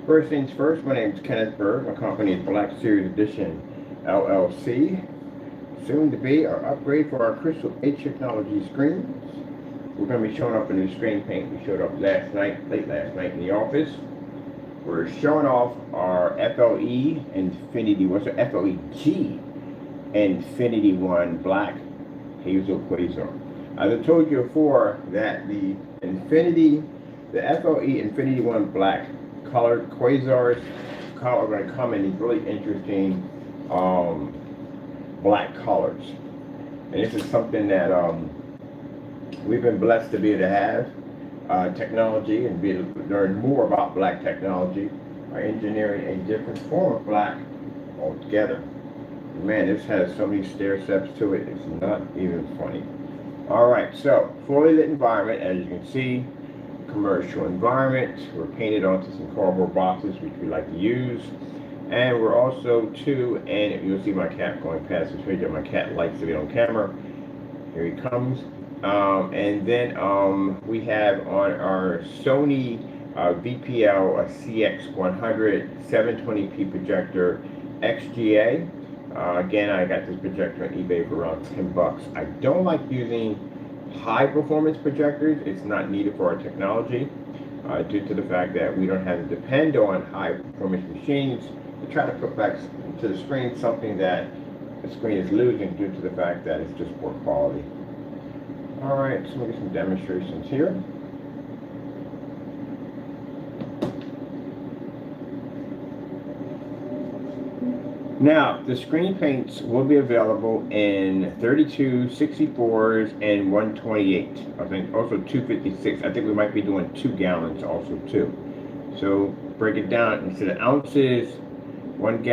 First things first, my name is Kenneth Berg. My company is Black Series Edition LLC. Soon to be our upgrade for our Crystal H technology screens. We're going to be showing off a new screen paint. We showed up late last night in the office. We're showing off our FLE Infinity, what's the FLE-G Infinity One Black Hazel Quasar. As I told you before, that the FLE Infinity One Black colored quasars are going to come in these really interesting black colors. And this is something that we've been blessed to be able to have technology and be able to learn more about black technology by engineering a different form of black altogether. Man, this has so many stair steps to it, it's not even funny. Alright, so fully lit environment, as you can see, commercial environment. We're painted onto some cardboard boxes, which we like to use. And we're also and you'll see my cat going past this video. My cat likes to be on camera. Here he comes. And then we have on our Sony VPL CX100 720p projector XGA. Again, I got this projector on eBay for around 10 bucks. I don't like using high performance projectors. It's not needed for our technology due to the fact that we don't have to depend on high performance machines to try to put back to the screen something that the screen is losing due to the fact that it's just poor quality. Alright, so we'll get some demonstrations here. Now, the screen paints will be available in 32, 64s, and 128. I think also 256. I think we might be doing 2 gallons also too. So break it down instead of ounces, 1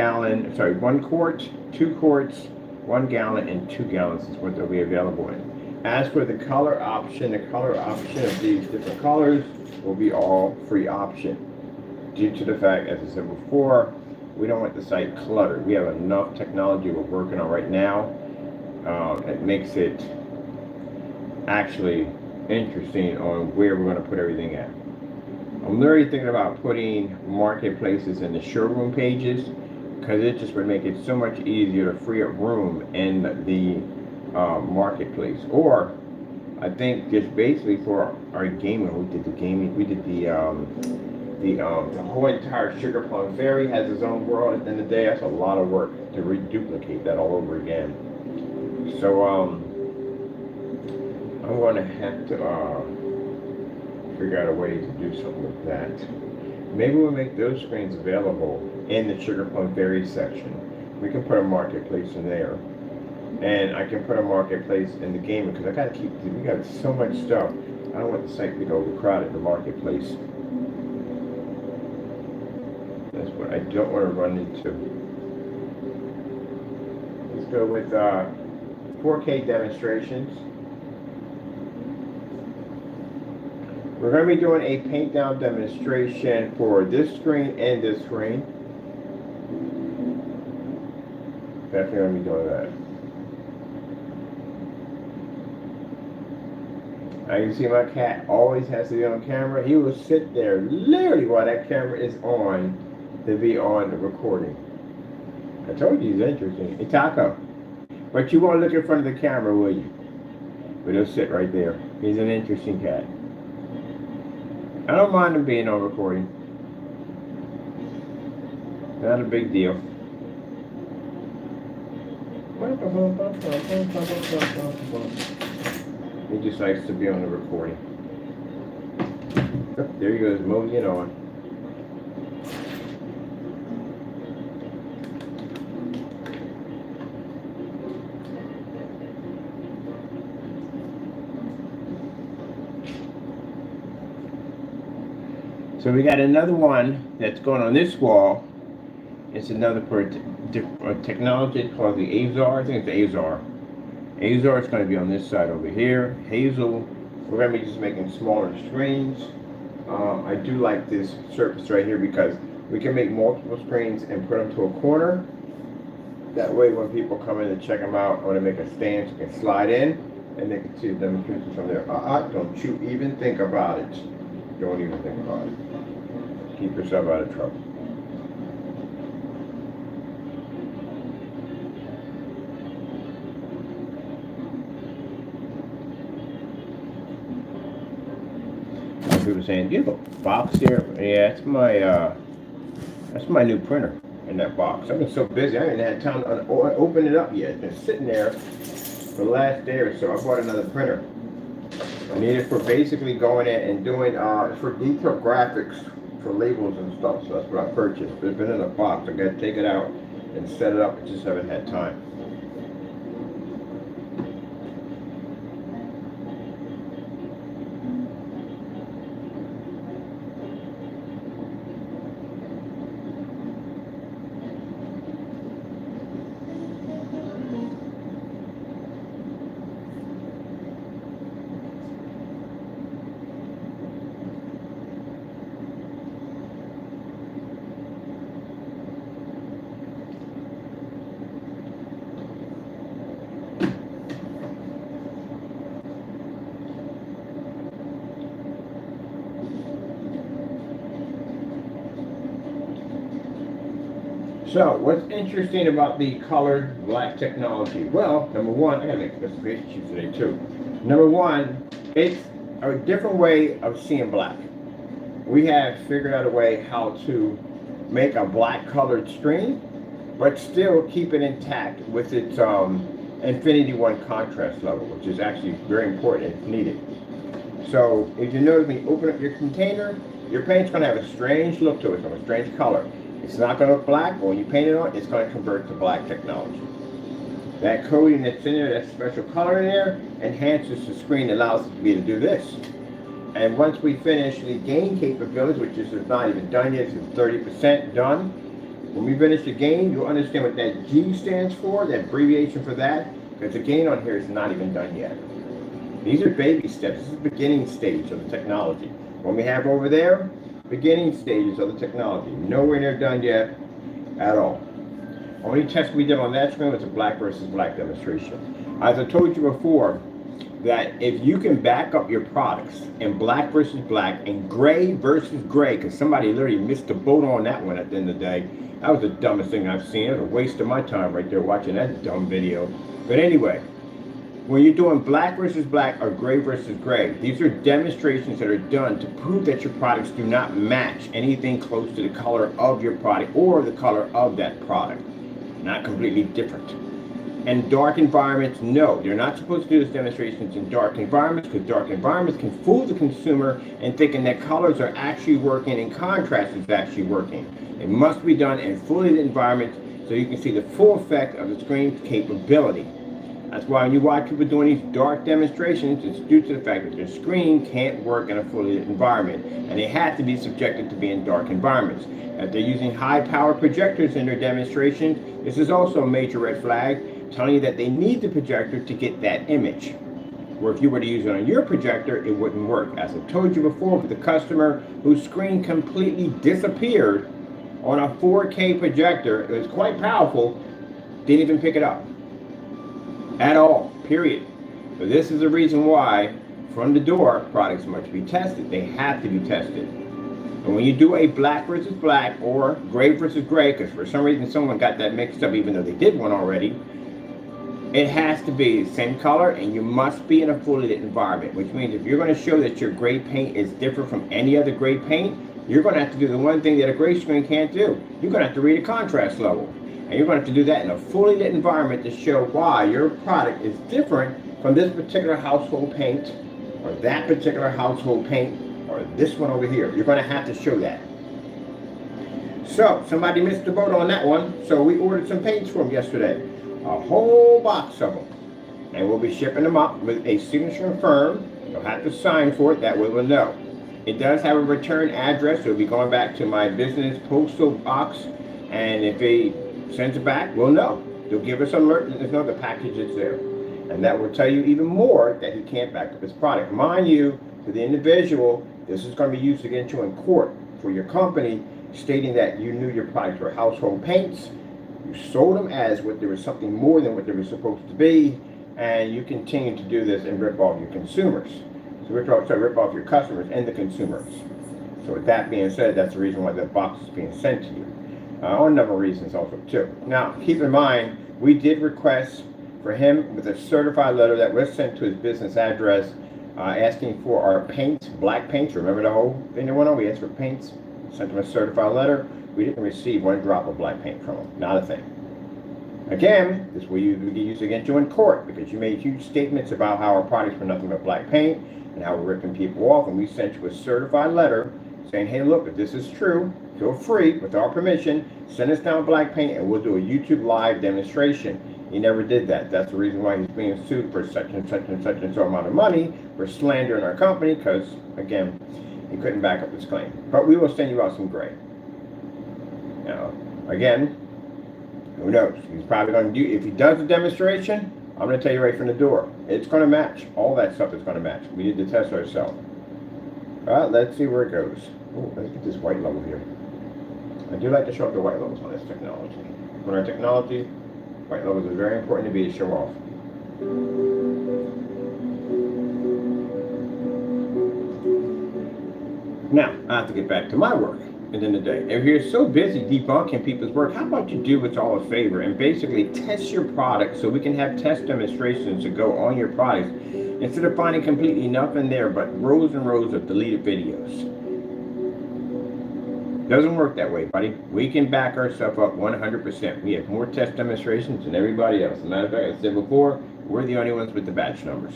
quart, 2 quarts, 1 gallon, and 2 gallons is what they'll be available in. As for the color option of these different colors will be all free option. Due to the fact, as I said before, we don't want the site cluttered. We have enough technology we're working on right now. It makes it actually interesting on where we're going to put everything at. I'm literally thinking about putting marketplaces in the showroom pages because it just would make it so much easier to free up room in the marketplace. Or I think just basically for our gaming, we did the whole entire Sugar Plum Fairy has its own world. At the end of the day, that's a lot of work to reduplicate that all over again. So I'm going to have to figure out a way to do something with that. Maybe we'll make those screens available in the Sugar Plum Fairy section. We can put a marketplace in there. And I can put a marketplace in the gaming because we got so much stuff. I don't want the site to get overcrowded in the marketplace. That's what I don't want to run into. Let's go with 4K demonstrations. We're going to be doing a paint down demonstration for this screen and this screen. Definitely going to be doing that. Now you see my cat always has to be on camera. He will sit there literally while that camera is on to be on the recording. I told you he's interesting. Hey, Taco. But you won't look in front of the camera, will you? But he'll sit right there. He's an interesting cat. I don't mind him being on recording. Not a big deal. He just likes to be on the recording. Oh, there he goes, moseying on. So we got another one that's going on this wall. It's another technology called the HAZEL. I think it's the HAZEL. HAZEL is going to be on this side over here. HAZEL, we're going to be just making smaller screens. I do like this surface right here because we can make multiple screens and put them to a corner. That way when people come in to check them out, I want to make a stand so they can slide in and they can see the demonstration from there. Don't you even think about it. Don't even think about it. Keep yourself out of trouble. People saying, "You have a box here?" Yeah, that's my new printer in that box. I've been so busy, I haven't had time to open it up yet. It's been sitting there for the last day or so. I bought another printer. I need it for basically going in and doing for detailed graphics for labels and stuff. So that's what I purchased. It's been in a box. I got to take it out and set it up. I just haven't had time. So, what's interesting about the colored black technology? Well, number one, I gotta make specification sheets today too. Number one, it's a different way of seeing black. We have figured out a way how to make a black colored screen, but still keep it intact with its Infinity 1 contrast level, which is actually very important if needed. So, if you notice when you open up your container, your paint's gonna have a strange look to it, a strange color. It's not going to look black, but when you paint it on, it's going to convert to black technology. That coating that's in there, that special color in there, enhances the screen, allows it to be able to do this. And once we finish the gain capabilities, which is not even done yet, it's 30% done. When we finish the gain, you'll understand what that G stands for, that abbreviation for that, because the gain on here is not even done yet. These are baby steps. This is the beginning stage of the technology. When we have over there, beginning stages of the technology. Nowhere near done yet at all. Only test we did on that screen was a black versus black demonstration. As I told you before, that if you can back up your products in black versus black and gray versus gray, because somebody literally missed the boat on that one at the end of the day. That was the dumbest thing I've seen. It was a waste of my time right there watching that dumb video. But anyway, when you're doing black versus black or gray versus gray, these are demonstrations that are done to prove that your products do not match anything close to the color of your product or the color of that product. Not completely different. And dark environments, no, they're not supposed to do these demonstrations in dark environments because dark environments can fool the consumer in thinking that colors are actually working and contrast is actually working. It must be done in fully lit environments so you can see the full effect of the screen's capability. That's why when you watch people doing these dark demonstrations, it's due to the fact that their screen can't work in a fully lit environment, and they have to be subjected to be in dark environments. If they're using high-power projectors in their demonstrations, this is also a major red flag, telling you that they need the projector to get that image. Where if you were to use it on your projector, it wouldn't work. As I told you before, with the customer whose screen completely disappeared on a 4K projector, it was quite powerful, didn't even pick it up. At all, period. But this is the reason why, from the door, products must be tested. They have to be tested. And when you do a black versus black or gray versus gray, because for some reason someone got that mixed up even though they did one already, it has to be the same color and you must be in a fully lit environment, which means if you're going to show that your gray paint is different from any other gray paint, you're going to have to do the one thing that a gray screen can't do. You're going to have to read a contrast level. And you're going to have to do that in a fully lit environment to show why your product is different from this particular household paint, or that particular household paint, or this one over here. You're going to have to show that. So, somebody missed the boat on that one, so we ordered some paints from yesterday. A whole box of them. And we'll be shipping them up with a signature firm. You'll have to sign for it, that way we'll know. It does have a return address, so it'll be going back to my business postal box, and if they sends it back, we'll know. They'll give us an alert that there's no the package is there. And that will tell you even more that he can't back up his product. Mind you, to the individual, this is going to be used against you in court for your company, stating that you knew your products were household paints, you sold them as what there was something more than what they were supposed to be, and you continue to do this and rip off your consumers. So rip off your customers and the consumers. So with that being said, that's the reason why the box is being sent to you. On a number of reasons also too. Now, keep in mind, we did request for him with a certified letter that was sent to his business address, asking for our paints, black paints. Remember the whole thing that went on? We asked for paints, sent him a certified letter. We didn't receive one drop of black paint from him. Not a thing. Again, this will be used against you in court because you made huge statements about how our products were nothing but black paint and how we're ripping people off. And we sent you a certified letter saying, hey, look, if this is true, feel free, with our permission, send us down black paint and we'll do a YouTube live demonstration. He never did that. That's the reason why he's being sued for such and such and such and so amount of money for slandering our company because, again, he couldn't back up his claim. But we will send you out some gray. Now, again, who knows? He's probably going to do, if he does a demonstration, I'm going to tell you right from the door, it's going to match. All that stuff is going to match. We need to test ourselves. Let's see where it goes. Oh, let's get this white level here. I do like to show up the white levels on this technology. On our technology, white levels are very important to be to show off. Now, I have to get back to my work at the end of the day. If you're so busy debunking people's work, how about you do us all a favor and basically test your product so we can have test demonstrations to go on your products instead of finding completely nothing there but rows and rows of deleted videos. Doesn't work that way, buddy. We can back ourselves up 100%. We have more test demonstrations than everybody else. As a matter of fact, I said before, we're the only ones with the batch numbers.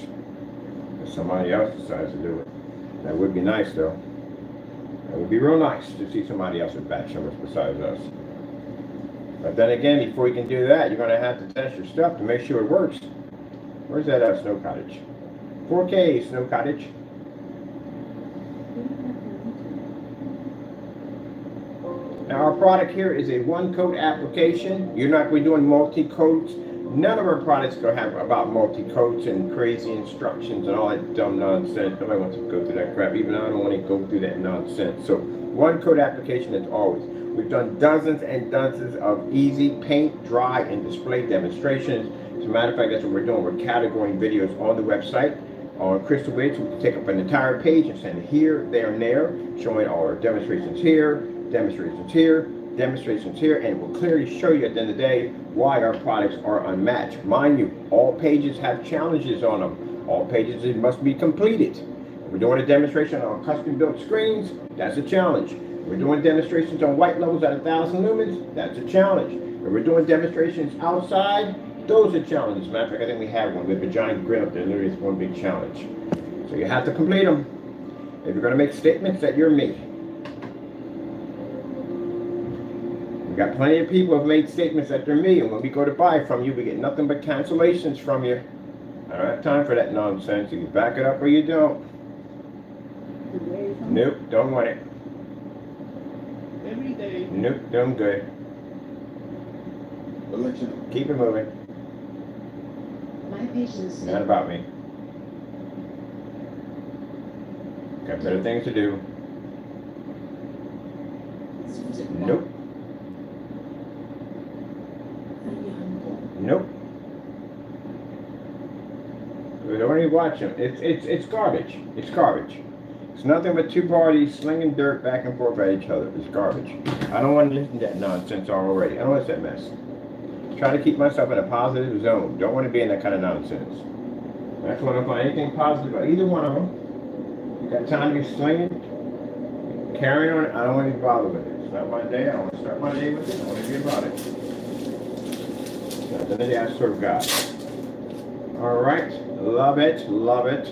If somebody else decides to do it. That would be nice, though. It would be real nice to see somebody else with batch numbers besides us. But then again, before you can do that, you're going to have to test your stuff to make sure it works. Where's that Snow Cottage? 4K Snow Cottage. Now our product here is a one-coat application. You're not going to be doing multi-coats. None of our products go have about multi-coats and crazy instructions and all that dumb nonsense. Nobody wants to go through that crap. Even I don't want to go through that nonsense. So one-coat application is always. We've done dozens and dozens of easy paint, dry, and display demonstrations. As a matter of fact, that's what we're doing. We're categorizing videos on the website. On Crystal Wigs, we can take up an entire page and send it here, there, and there, showing all our demonstrations here, demonstrations here, demonstrations here, and it will clearly show you at the end of the day why our products are unmatched. Mind you, all pages have challenges on them. All pages must be completed. If we're doing a demonstration on custom built screens, that's a challenge. If we're doing demonstrations on white levels at 1,000 lumens, that's a challenge. If we're doing demonstrations outside, those are challenges. Matter of fact, I think we have one with a giant grid up there. Literally, it's one big challenge. So you have to complete them. If you're going to make statements that you're me. We got plenty of people who have made statements that they're me, and when we go to buy from you, we get nothing but cancellations from you. I don't have time for that nonsense. You back it up or you don't. Nope, don't want it. Every day. Nope, doing good. Keep it moving. My patience. Not about me. Got better things to do. Nope. Nope. We don't even watch them. It's garbage. It's garbage. It's nothing but two parties slinging dirt back and forth at each other. It's garbage. I don't want to listen to that nonsense already. I don't want that mess. Try to keep myself in a positive zone. Don't want to be in that kind of nonsense. That's when I find anything positive about either one of them. You got time to be slinging, carrying on it. I don't want to be bothered with it. It's not my day. I don't want to start my day with it. I want to be about it. At the end of the day, I serve God. All right. Love it. Love it.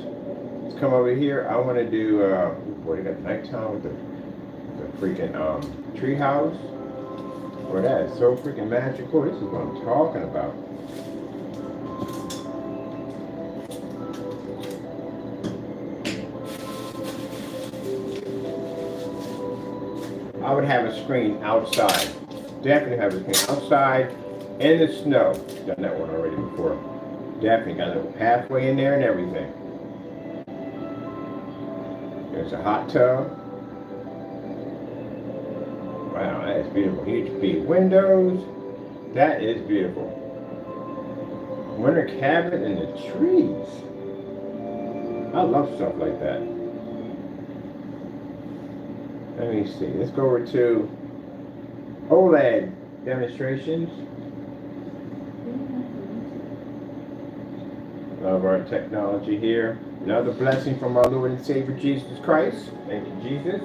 Let's come over here. I want to do, boy, they got nighttime with the freaking tree house. Boy, that is so freaking magical. This is what I'm talking about. I would have a screen outside. Definitely have a screen outside in the snow. Done that one already before. Definitely got a little pathway in there and everything. There's a hot tub. Wow, that is beautiful. Huge big windows. That is beautiful. Winter cabin in the trees. I love stuff like that. Let me see. Let's go over to OLED demonstrations. Love our technology here. Another blessing from our Lord and Savior Jesus Christ. Thank you, Jesus.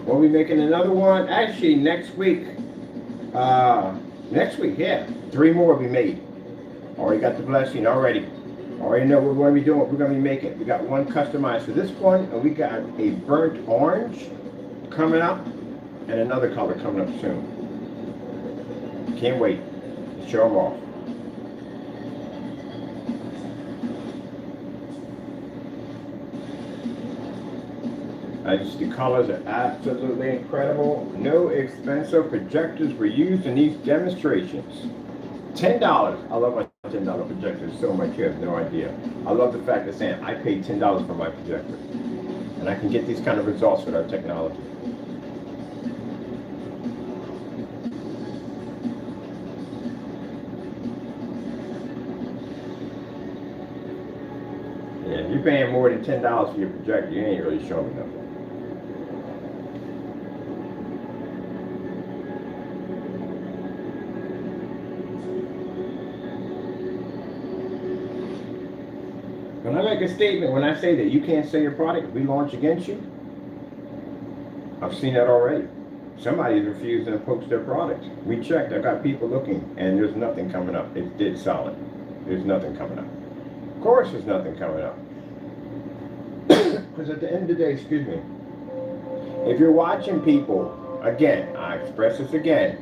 We'll be making another one actually next week. Yeah. 3 more will be made. Already got the blessing already. Already know what we're going to be doing, what we're going to be making. We got one customized for this one, and we got a burnt orange coming up, and another color coming up soon. Can't wait to show them off. The colors are absolutely incredible. No expensive projectors were used in these demonstrations. $10. I love my $10 projectors so much you have no idea. I love the fact of saying I paid $10 for my projector. And I can get these kind of results with our technology. Yeah, if you're paying more than $10 for your projector, you ain't really showing me nothing. When I make a statement, when I say that you can't sell your product, we launch against you, I've seen that already. Somebody's refusing to post their product. We checked, I got people looking, and there's nothing coming up. It's dead solid. There's nothing coming up. Of course there's nothing coming up. Because at the end of the day, excuse me, if you're watching people, again, I express this again,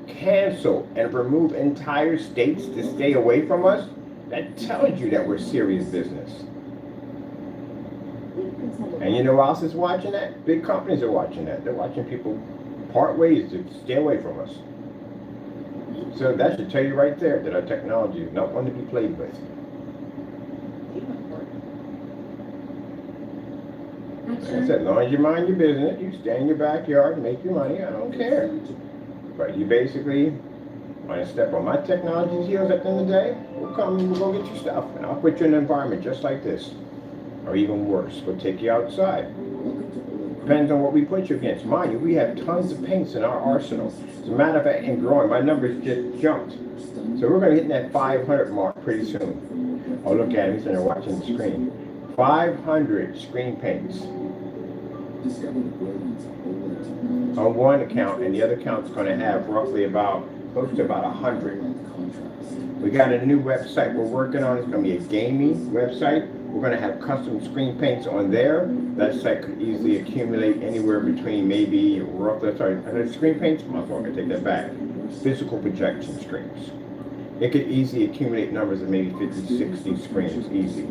cancel and remove entire states to stay away from us, that tells you that we're serious business. And you know who else is watching that? Big companies are watching that. They're watching people part ways to stay away from us. So that should tell you right there that our technology is not one to be played with. Like I said, as long as you mind your business, you stay in your backyard and make your money, I don't care. But you basically want to step on my technology's heels at the end of the day, we'll come and we'll go get your stuff. And I'll put you in an environment just like this. Or even worse, we'll take you outside. Depends on what we put you against. Mind you, we have tons of paints in our arsenal. As a matter of fact, and growing, my numbers just jumped. So we're going to hit that 500 mark pretty soon. Oh, look at him, he's in there watching the screen. 500 screen paints on one account, and the other account's going to have roughly about close to about 100. We got a new website we're working on. It's going to be a gaming website. We're going to have custom screen paints on there. That site could easily accumulate anywhere between maybe roughly, screen paints, I'm going to take that back. Physical projection screens. It could easily accumulate numbers of maybe 50, 60 screens, easy.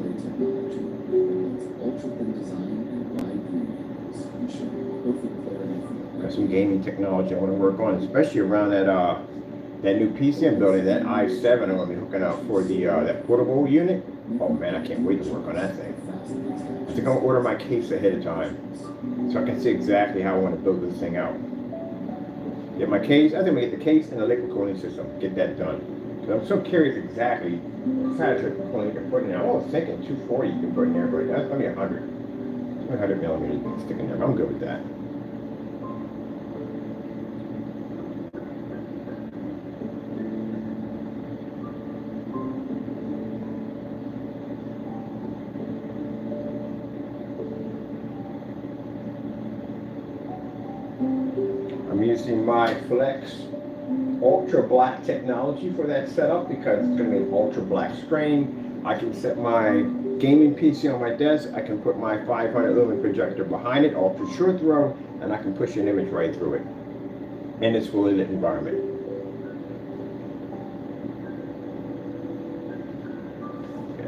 Got some gaming technology I want to work on, especially around that new PC I'm building, that i7 I'm going to be hooking up for the that portable unit. Oh man, I can't wait to work on that thing. I think I'm going to order my case ahead of time so I can see exactly how I want to build this thing out. Get my case. I think we get the case and the liquid cooling system. Get that done. Because I'm so curious exactly what size liquid cooling you can put in there. I was thinking 240 you can put in there, but that's going to be 100. 100 millimeters you can stick in there. I'm good with that. I'm using my Flex ultra black technology for that setup because it's going to be an ultra black screen. I can set my gaming PC on my desk. I can put my 500 lumen projector behind it, ultra short throw, and I can push an image right through it in this fully lit environment.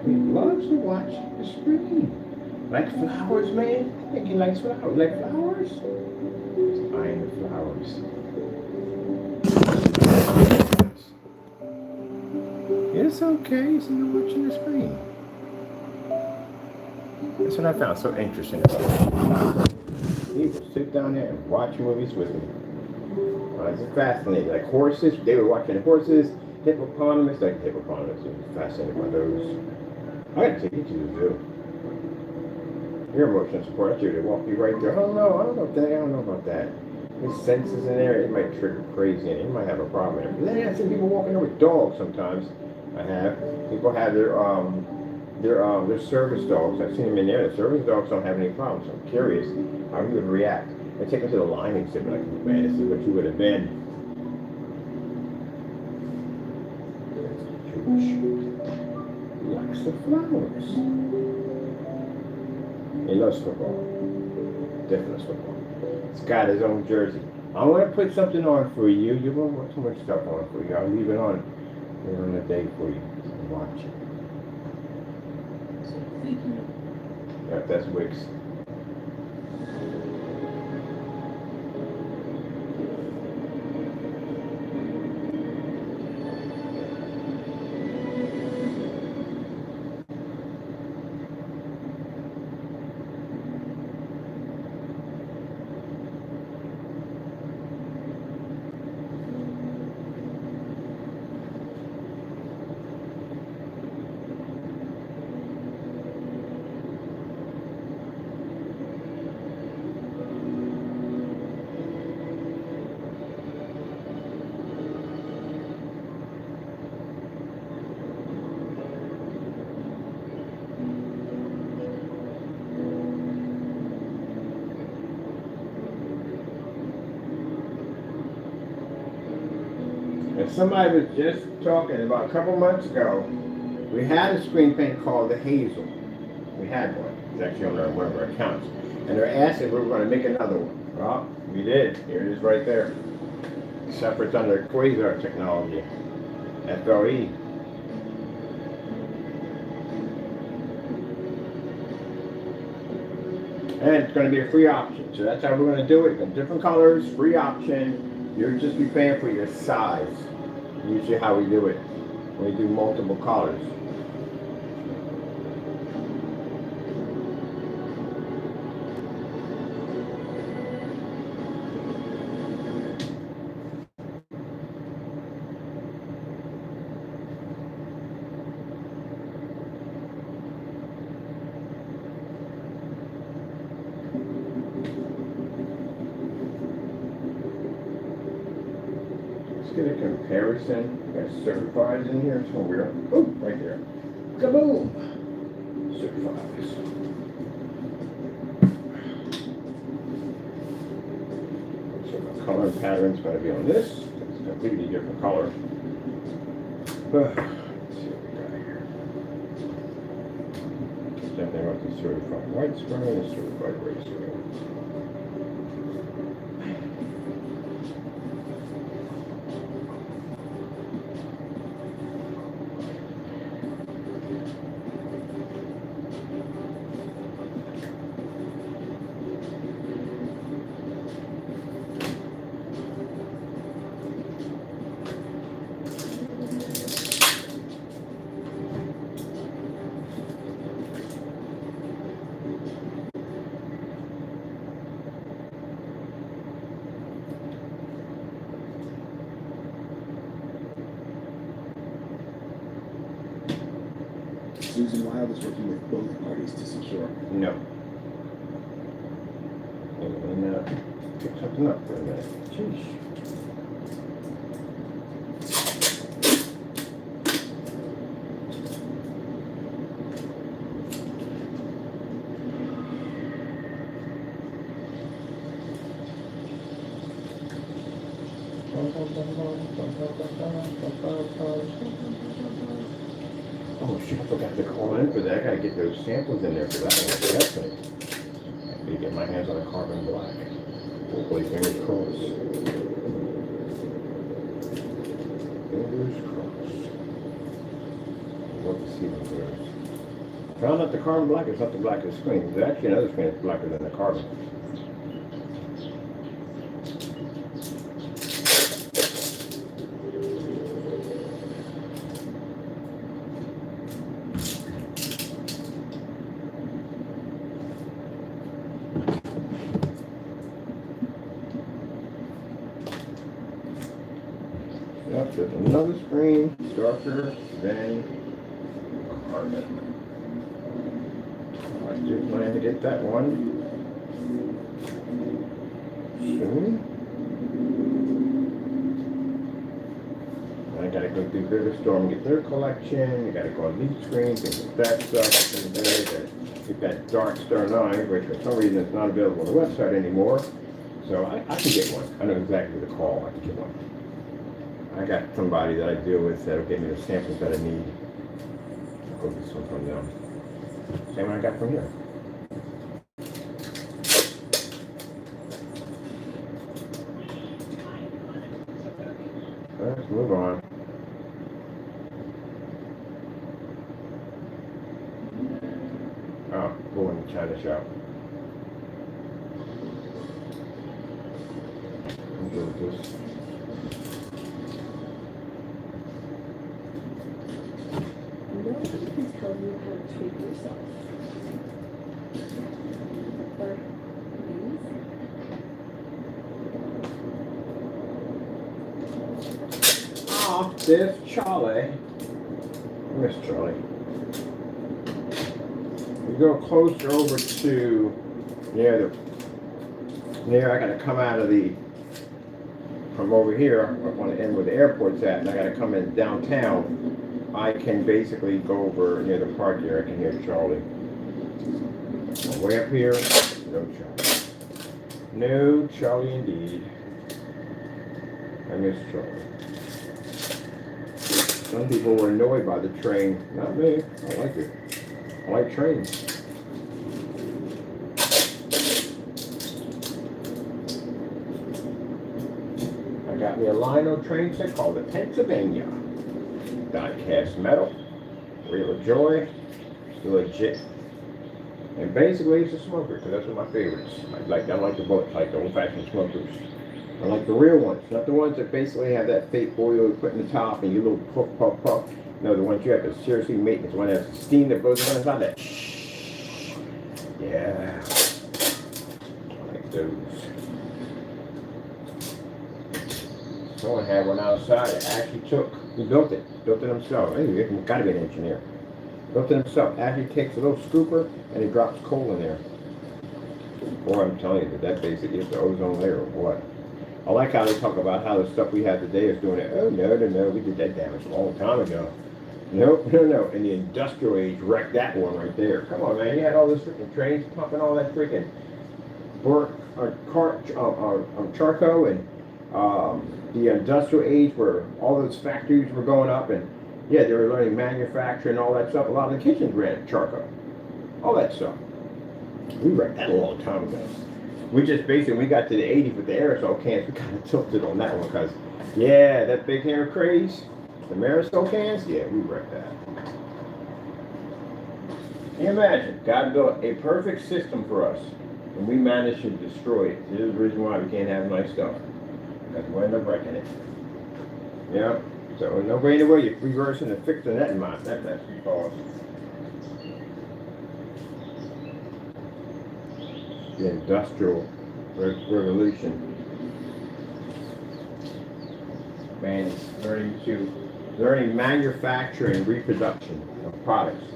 He loves to watch the screen. Like flowers, man. I think he likes flowers. Like flowers? He's eyeing the flowers. It's okay, so you're watching the screen. That's what I found so interesting about it. He will sit down there and watch movies with me. It's fascinating. Like horses, they were watching horses, hippopotamus, like hippopotamus. He was fascinated by those. I gotta take you to the zoo. Your emotional support, I should walk you right there. I don't know about that. His senses in there, it might trigger crazy and he might have a problem. But then I see people walking there with dogs sometimes. People have their service dogs. I've seen them in there. The service dogs don't have any problems. I'm curious how he would react. I take him to the lion exhibit, like, man, this is what you would have been. He likes the flowers. He loves football. Definitely loves football. He's got his own jersey. I want to put something on for you. You won't want too much stuff on for you. I'll leave it on the day for you. Watch it. Yep, that's Wix. And somebody was just talking about a couple months ago, we had a screen paint called the HAZEL. We had one. It's actually on one of our accounts. And they're asking if we were going to make another one. Well, we did. Here it is right there. Except for it's under QUASAR technology. FLE. And it's going to be a free option. So that's how we're going to do it. Different colors, free option. You'll just be paying for your size. Usually how we do it. We do multiple colors. Get a comparison. Got certifieds in here. It's weird. Oh, right there. Kaboom! Certifieds. So the color and pattern's going to be on this. It's a completely different color. Let's see what we got here. Same thing with the certified white screen and certified gray screen. Susan Wild is working with both parties to secure. No. And pick something up for a minute. Jeez. Oh shit, I forgot to call in for that. I gotta get those samples in there for that one. Definitely. I need to get my hands on a carbon black. Hopefully, fingers crossed. Fingers crossed. I'd love to see them first. Found out the carbon black is not the blackest screen. There's actually another screen that's blacker than the carbon. Yep, there's another screen, darker than carbon. I do plan to get that one soon. I gotta go through Bigger Store and get their collection. You gotta go on these screens and get that stuff. And then get that dark Star 9, which for some reason is not available on the website anymore. So I can get one. I know exactly the call. I can get one. I got somebody that I deal with that'll get me the samples that I need. I'll go get some from them. Same one I got from here. Let's move on. Oh, go in the China shop. I'll go with this. Nobody can tell you how to treat yourself. But please. Oh, there's Charlie. Where's Charlie? We go closer over to I gotta come out of from over here, up on the end where the airport's at, and I gotta come in downtown. I can basically go over near the park here. I can hear Charlie. Way up here, no Charlie. No Charlie indeed. I miss Charlie. Some people were annoyed by the train. Not me. I like it. I like trains. I got me a Lino train set called the Pennsylvania. Die-cast metal, real of joy, legit. And basically it's a smoker, because that's one of my favorites. I like the bullets, like the old-fashioned smokers. I like the real ones, not the ones that basically have that fake oil you put in the top and you little puff, puff, puff. No, the ones you have to seriously maintenance. The one that has steam that goes on inside that. Yeah. I like those. Someone had one outside that actually he built it himself. Hey, he's got to be an engineer. Built it himself. Actually takes a little scooper and he drops coal in there. Boy, I'm telling you, that basically is the ozone layer or what? I like how they talk about how the stuff we have today is doing it. Oh, no, we did that damage a long time ago. Nope, no. And the industrial age wrecked that one right there. Come on, man. You had all this freaking trains pumping all that freaking charcoal and the industrial age where all those factories were going up and yeah, they were learning manufacturing and all that stuff. A lot of the kitchens ran charcoal. All that stuff. We wrecked that a long time ago. We just basically, we got to the 80s with the aerosol cans, we kind of tilted on that one because, yeah, that big hair craze, the aerosol cans, yeah, we wrecked that. Can you imagine? God built a perfect system for us, and we managed to destroy it. This is the reason why we can't have nice stuff. Because we end up wrecking it. Yeah, so no greater way you're reversing and fixing that in mind. That's the cause. The Industrial Revolution. Man, learning manufacturing and reproduction of products.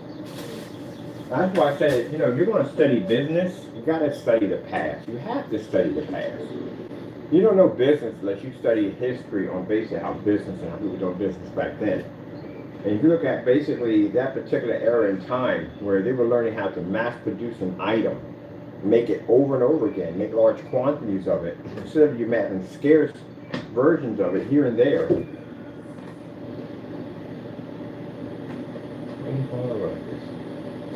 That's why I said, if you're going to study business, you got to study the past. You have to study the past. You don't know business unless you study history on basically how business and how people doing business back then. And if you look at basically that particular era in time where they were learning how to mass produce an item, make it over and over again, make large quantities of it, instead of you having scarce versions of it here and there.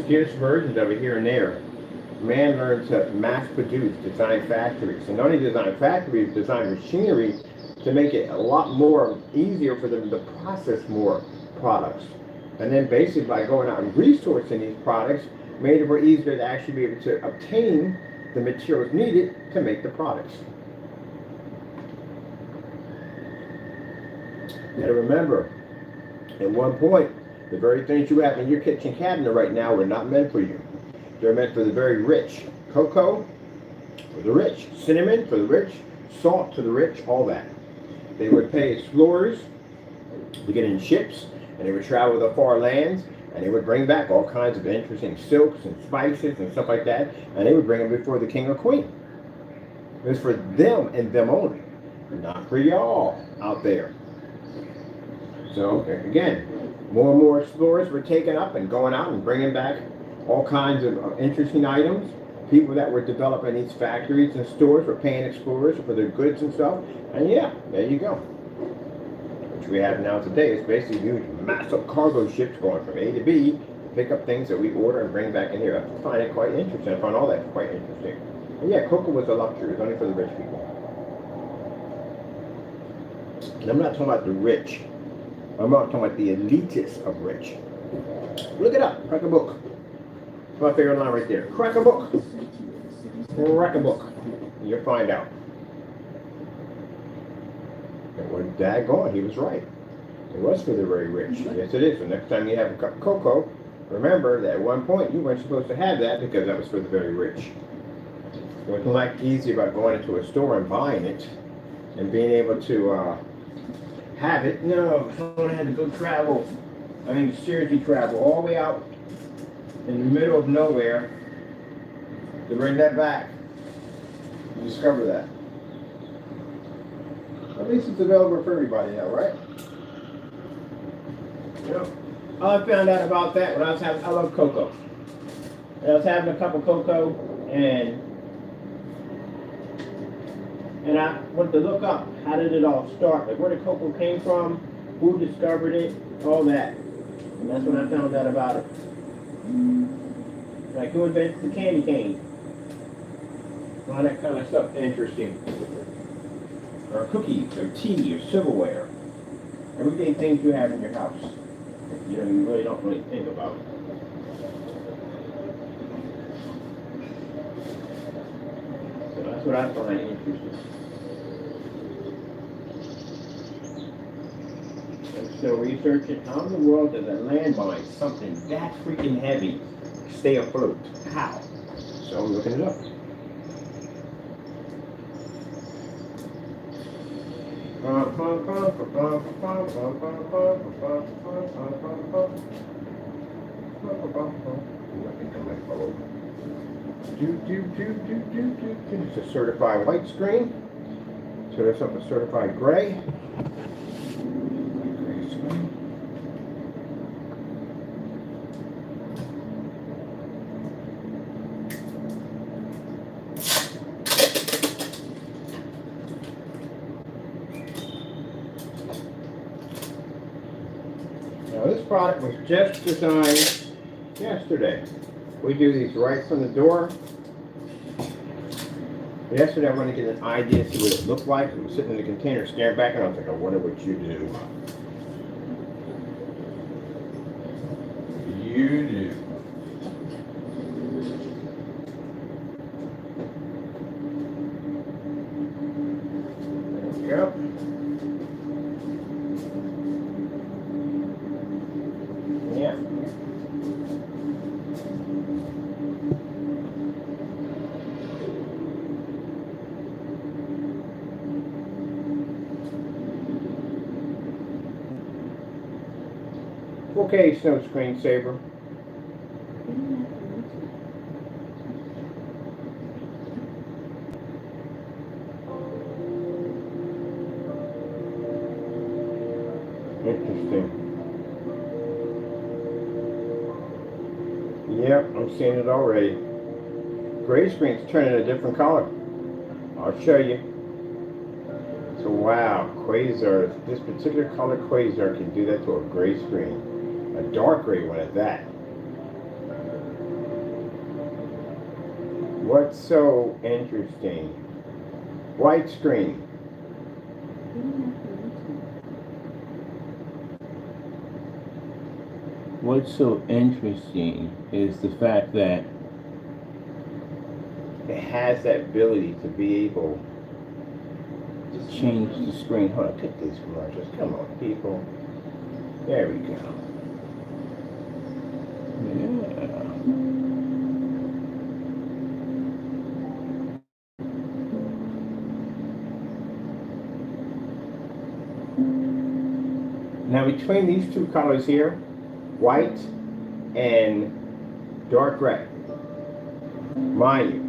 Scarce versions of it here and there. Man learned to mass produce, design factories. And not only design factories, design machinery to make it a lot more easier for them to process more products. And then basically by going out and resourcing these products, made it more easier to actually be able to obtain the materials needed to make the products. You gotta remember, at one point, the very things you have in your kitchen cabinet right now were not meant for you. They're meant for the very rich. Cocoa for the rich. Cinnamon for the rich. Salt to the rich. All that. They would pay explorers to get in ships, and they would travel to far lands, and they would bring back all kinds of interesting silks and spices and stuff like that, and they would bring them before the king or queen. It was for them and them only, not for y'all out there. So again, more and more explorers were taken up and going out and bringing back all kinds of interesting items. People that were developing these factories and stores were paying explorers for their goods and stuff. And yeah, there you go. Which we have now today is basically huge massive cargo ships going from A to B to pick up things that we order and bring back in here. I find it quite interesting. I find all that quite interesting. And yeah, cocoa was a luxury. It was only for the rich people. And I'm not talking about the rich. I'm not talking about the elitists of rich. Look it up. Crack a book. That's my favorite line right there. Crack a book. Crack a book. And you'll find out. And when daggone, he was right. It was for the very rich. Yes, it is. So next time you have a cup of cocoa, remember that at one point you weren't supposed to have that because that was for the very rich. It wasn't like easy about going into a store and buying it and being able to have it. No, someone had to go travel. I mean, seriously travel all the way out in the middle of nowhere to bring that back and discover that. At least it's available for everybody now, right? I found out about that when I love cocoa. And I was having a cup of cocoa and I wanted to look up how did it all start, like where the cocoa came from, who discovered it, all that. And that's when I found out about it. Like who invented the candy cane. All that kind of stuff interesting. Or cookies, or tea, or silverware. Everyday things you have in your house. You really don't really think about. So that's what I find interesting. I'm still researching how in the world does a landmine, something that freaking heavy, stay afloat? How? So I'm looking it up. It's a certified white screen. So there's something certified gray. Gray screen. Now this product was just designed yesterday. We do these right from the door. Yesterday I wanted to get an idea, see what it looked like. It was sitting in the container, staring back, and I was like, I wonder what you do. You do. There we go. Yeah. Okay, snow screensaver. Interesting. Yep, I'm seeing it already. Gray screen's turning a different color. I'll show you. So wow, QUASAR, this particular color QUASAR can do that to a gray screen. A dark gray one at that. What's so interesting? White screen. What's so interesting is the fact that it has that ability to be able to change the screen. Hold on, pick these commercials. Come on, people. There we go. Yeah. Now between these two colors here, white and dark gray, mind you,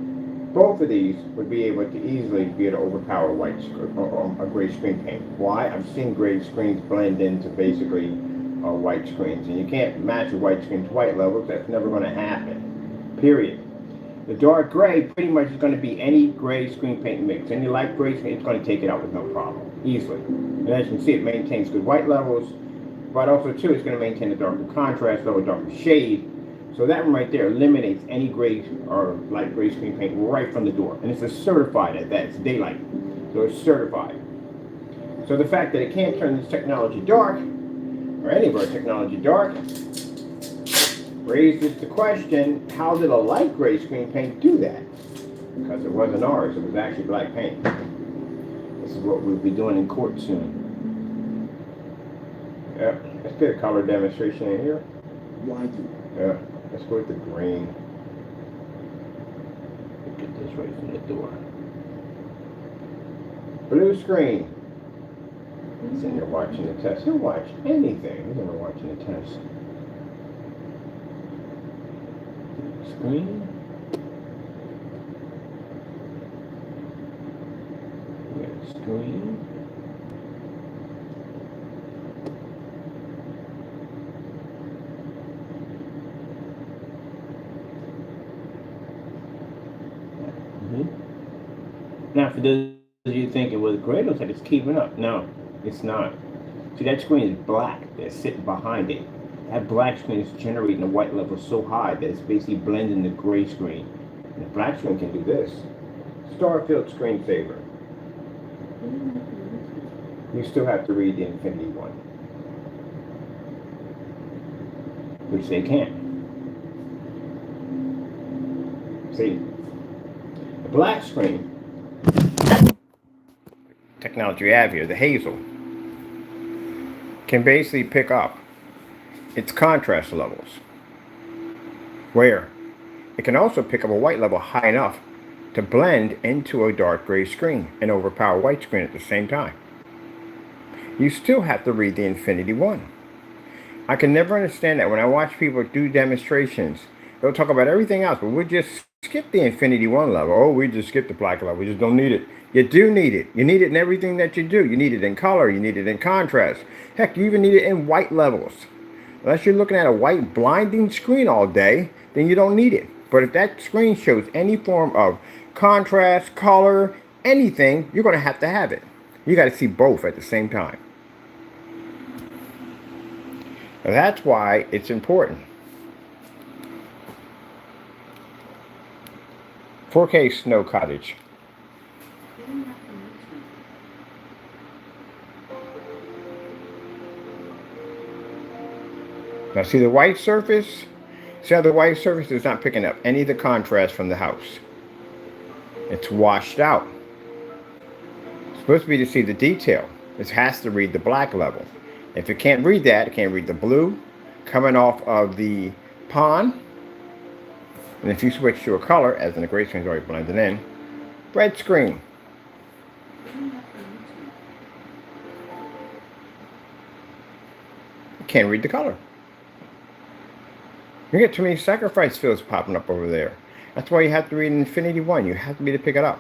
both of these would be able to easily be able to overpower a gray screen paint. Why? I'm seeing gray screens blend into basically white screens, and you can't match a white screen to white levels. That's never going to happen. Period. The dark gray pretty much is going to be any gray screen paint mix. Any light gray screen, it's going to take it out with no problem, easily. And as you can see, it maintains good white levels, but also too, it's going to maintain a darker contrast level, darker shade. So that one right there eliminates any gray or light gray screen paint right from the door. And it's a certified at that, it's daylight. So it's certified. So the fact that it can't turn this technology dark, or any of our technology dark, raises the question, how did a light gray screen paint do that? Because it wasn't ours, it was actually black paint. This is what we'll be doing in court soon. Yeah, let's get a color demonstration in here. Why do? Yeah, let's go with the green. Get this right from the door. Blue screen. Sitting there watching the test. He'll watch anything. He's never watching the test. Screen. We got a screen. Now, for those of you thinking, well, the gray looks like it's keeping up. No, it's not. See, that screen is black that's sitting behind it. That black screen is generating a white level so high that it's basically blending the gray screen. And the black screen can do this. Starfield screensaver. You still have to read the Infinity one, which they can't. See, the black screen technology we have here, the HAZEL, can basically pick up its contrast levels, where it can also pick up a white level high enough to blend into a dark gray screen and overpower white screen at the same time. You still have to read the Infinity one. I can never understand that when I watch people do demonstrations. They'll talk about everything else, but we'll just skip the Infinity one level. Oh, we just skip the black level. We just don't need it. You do need it. You need it in everything that you do. You need it in color. You need it in contrast. Heck, you even need it in white levels. Unless you're looking at a white blinding screen all day, then you don't need it. But if that screen shows any form of contrast, color, anything, you're going to have it. You got to see both at the same time. Now that's why it's important. 4K Snow Cottage. Now see the white surface? See how the white surface is not picking up any of the contrast from the house. It's washed out. It's supposed to be to see the detail. This has to read the black level. If it can't read that, it can't read the blue coming off of the pond. And if you switch to a color, as in the gray screen is already blended in, red screen. You can't read the color. You get too many sacrifice fields popping up over there. That's why you have to read Infinity one. You have to be to pick it up.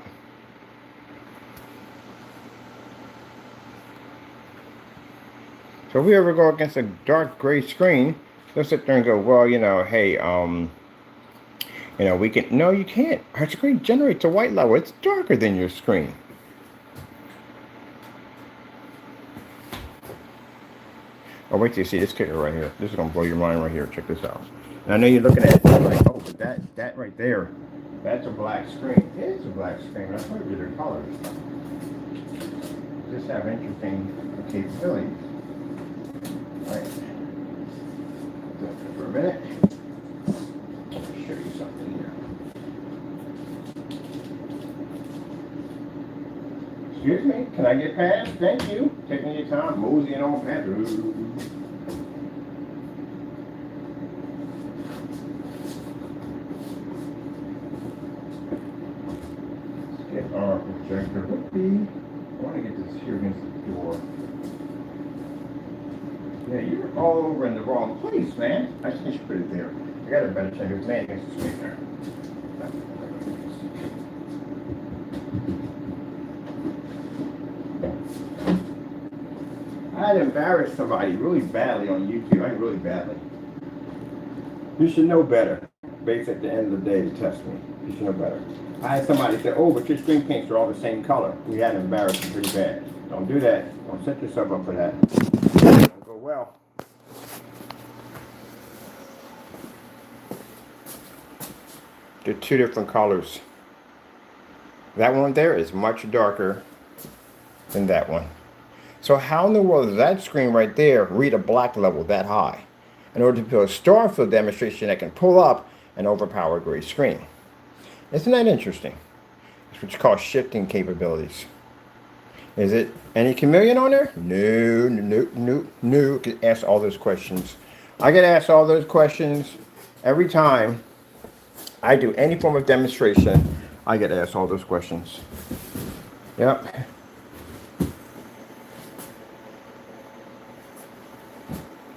So if we ever go against a dark gray screen, they'll sit there and go, well, hey, we can. No, you can't. Our screen generates a white level. It's darker than your screen. Oh, wait till you see this kicker right here. This is gonna blow your mind right here. Check this out. And I know you're looking at it like, oh, but that right there, that's a black screen. It is a black screen. I told you the colors. Just have interesting capabilities. All right. For a minute. Let me show you something here. Excuse me, can I get past? Thank you. Taking your time, moseying on past. Let's get our projector. I want to get this here against the door. Yeah, you're all over in the wrong place, man. I think you should put it there. I got a better chance of man against the screen there. I'd embarrassed somebody really badly on YouTube. I mean, really badly. You should know better. Based at the end of the day to test me. You should know better. I had somebody say, oh, but your screen paints are all the same color. We had to embarrass them pretty bad. Don't do that. Don't set yourself up for that. Don't go well. They're two different colors. That one there is much darker than that one. So how in the world does that screen right there read a black level that high in order to build a star field demonstration that can pull up an overpowered gray screen? Isn't that interesting? It's what you call shifting capabilities. Is it any chameleon on there? No. You can ask all those questions. I get asked all those questions every time I do any form of demonstration. I get asked all those questions. Yep.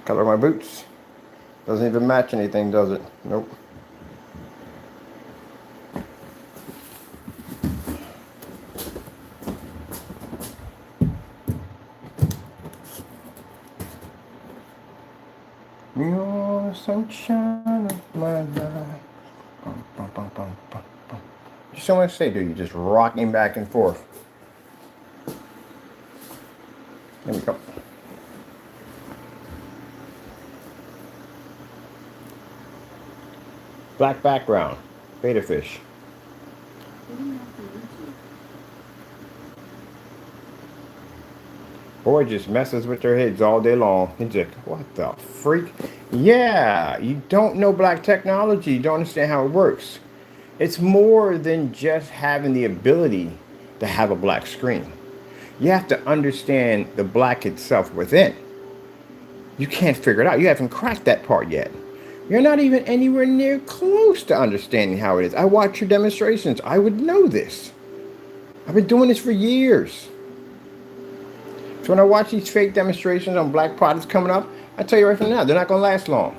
Color of my boots. Doesn't even match anything, does it? Nope. You're the sunshine of my life. You so much to say, dude. You're just rocking back and forth. There we go. Black background, beta fish. Boy just messes with their heads all day long. He's like, what the freak? Yeah, you don't know black technology. You don't understand how it works. It's more than just having the ability to have a black screen. You have to understand the black itself within. You can't figure it out. You haven't cracked that part yet. You're not even anywhere near close to understanding how it is. I watch your demonstrations. I would know this. I've been doing this for years. So when I watch these fake demonstrations on black products coming up, I tell you right from now, they're not going to last long.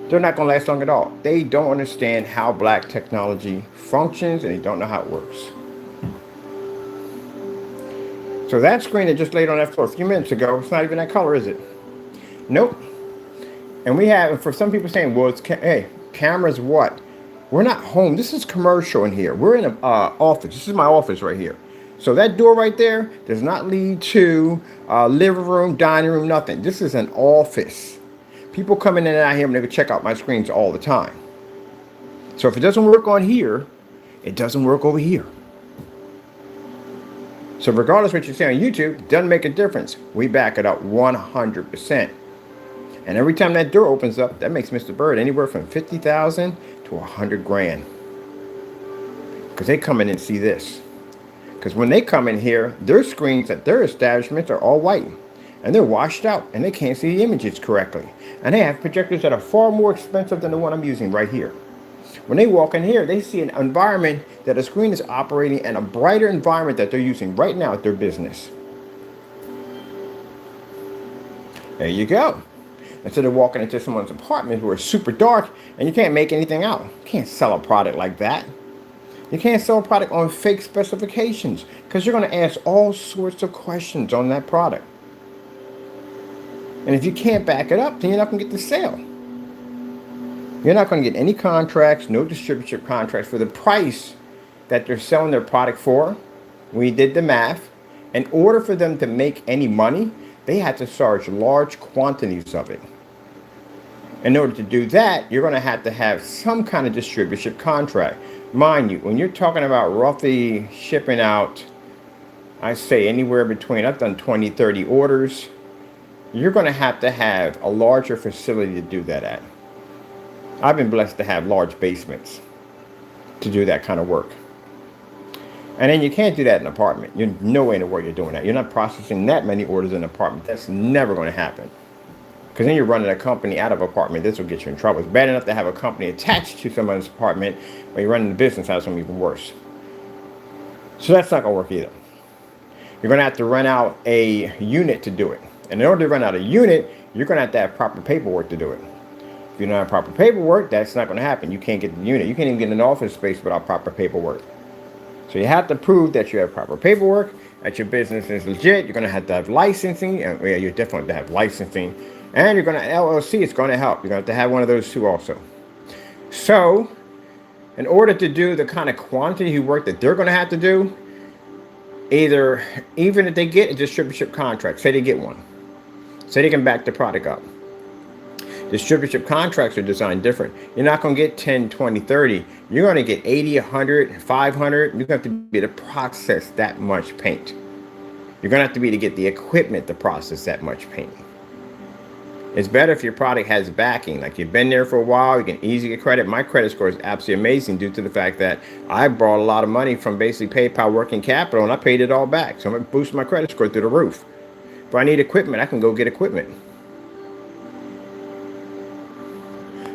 They're not going to last long at all. They don't understand how black technology functions, and they don't know how it works. So that screen that just laid on that floor a few minutes ago, it's not even that color, is it? Nope. And we have, for some people saying, well, hey, cameras what? We're not home. This is commercial in here. We're in an office. This is my office right here. So that door right there does not lead to living room, dining room, nothing. This is an office. People come in and out here and they can check out my screens all the time. So if it doesn't work on here, it doesn't work over here. So regardless of what you say on YouTube, it doesn't make a difference. We back it up 100%. And every time that door opens up, that makes Mr. Bird anywhere from 50,000 to 100 grand. Because they come in and see this. Because when they come in here, their screens at their establishments are all white. And they're washed out and they can't see the images correctly. And they have projectors that are far more expensive than the one I'm using right here. When they walk in here, they see an environment that a screen is operating in, a brighter environment that they're using right now at their business. There you go. Instead of walking into someone's apartment who are super dark and you can't make anything out. You can't sell a product like that. You can't sell a product on fake specifications because you're going to ask all sorts of questions on that product. And if you can't back it up, then you're not going to get the sale. You're not going to get any contracts, no distributorship contracts for the price that they're selling their product for. We did the math. In order for them to make any money, they had to charge large quantities of it. In order to do that, you're going to have some kind of distributorship contract. Mind you, when you're talking about roughly shipping out, I say anywhere between, I've done 20, 30 orders, you're going to have a larger facility to do that at. I've been blessed to have large basements to do that kind of work. And then you can't do that in an apartment. You're no way in the world you're doing that. You're not processing that many orders in an apartment. That's never going to happen. Because then you're running a company out of an apartment. This will get you in trouble. It's bad enough to have a company attached to someone's apartment, but you're running the business out of something even worse. So that's not going to work either. You're going to have to rent out a unit to do it. And in order to rent out a unit, you're going to have proper paperwork to do it. If you don't have proper paperwork, that's not going to happen. You can't get the unit. You can't even get an office space without proper paperwork. So you have to prove that you have proper paperwork, that your business is legit. You're going to have licensing. And yeah, you definitely have to have licensing. And you're going to, LLC, it's going to help. You're going to have one of those two also. So, in order to do the kind of quantity of work that they're going to have to do, even if they get a distributorship contract, say they get one, say they can back the product up. Distributorship contracts are designed different. You're not going to get 10, 20, 30. You're going to get 80, 100, 500. You're going to have to be able to process that much paint. You're going to have to be able to get the equipment to process that much paint. It's better if your product has backing, like you've been there for a while, you can easily get credit. My credit score is absolutely amazing due to the fact that I brought a lot of money from basically PayPal working capital and I paid it all back. So I'm going to boost my credit score through the roof. If I need equipment, I can go get equipment.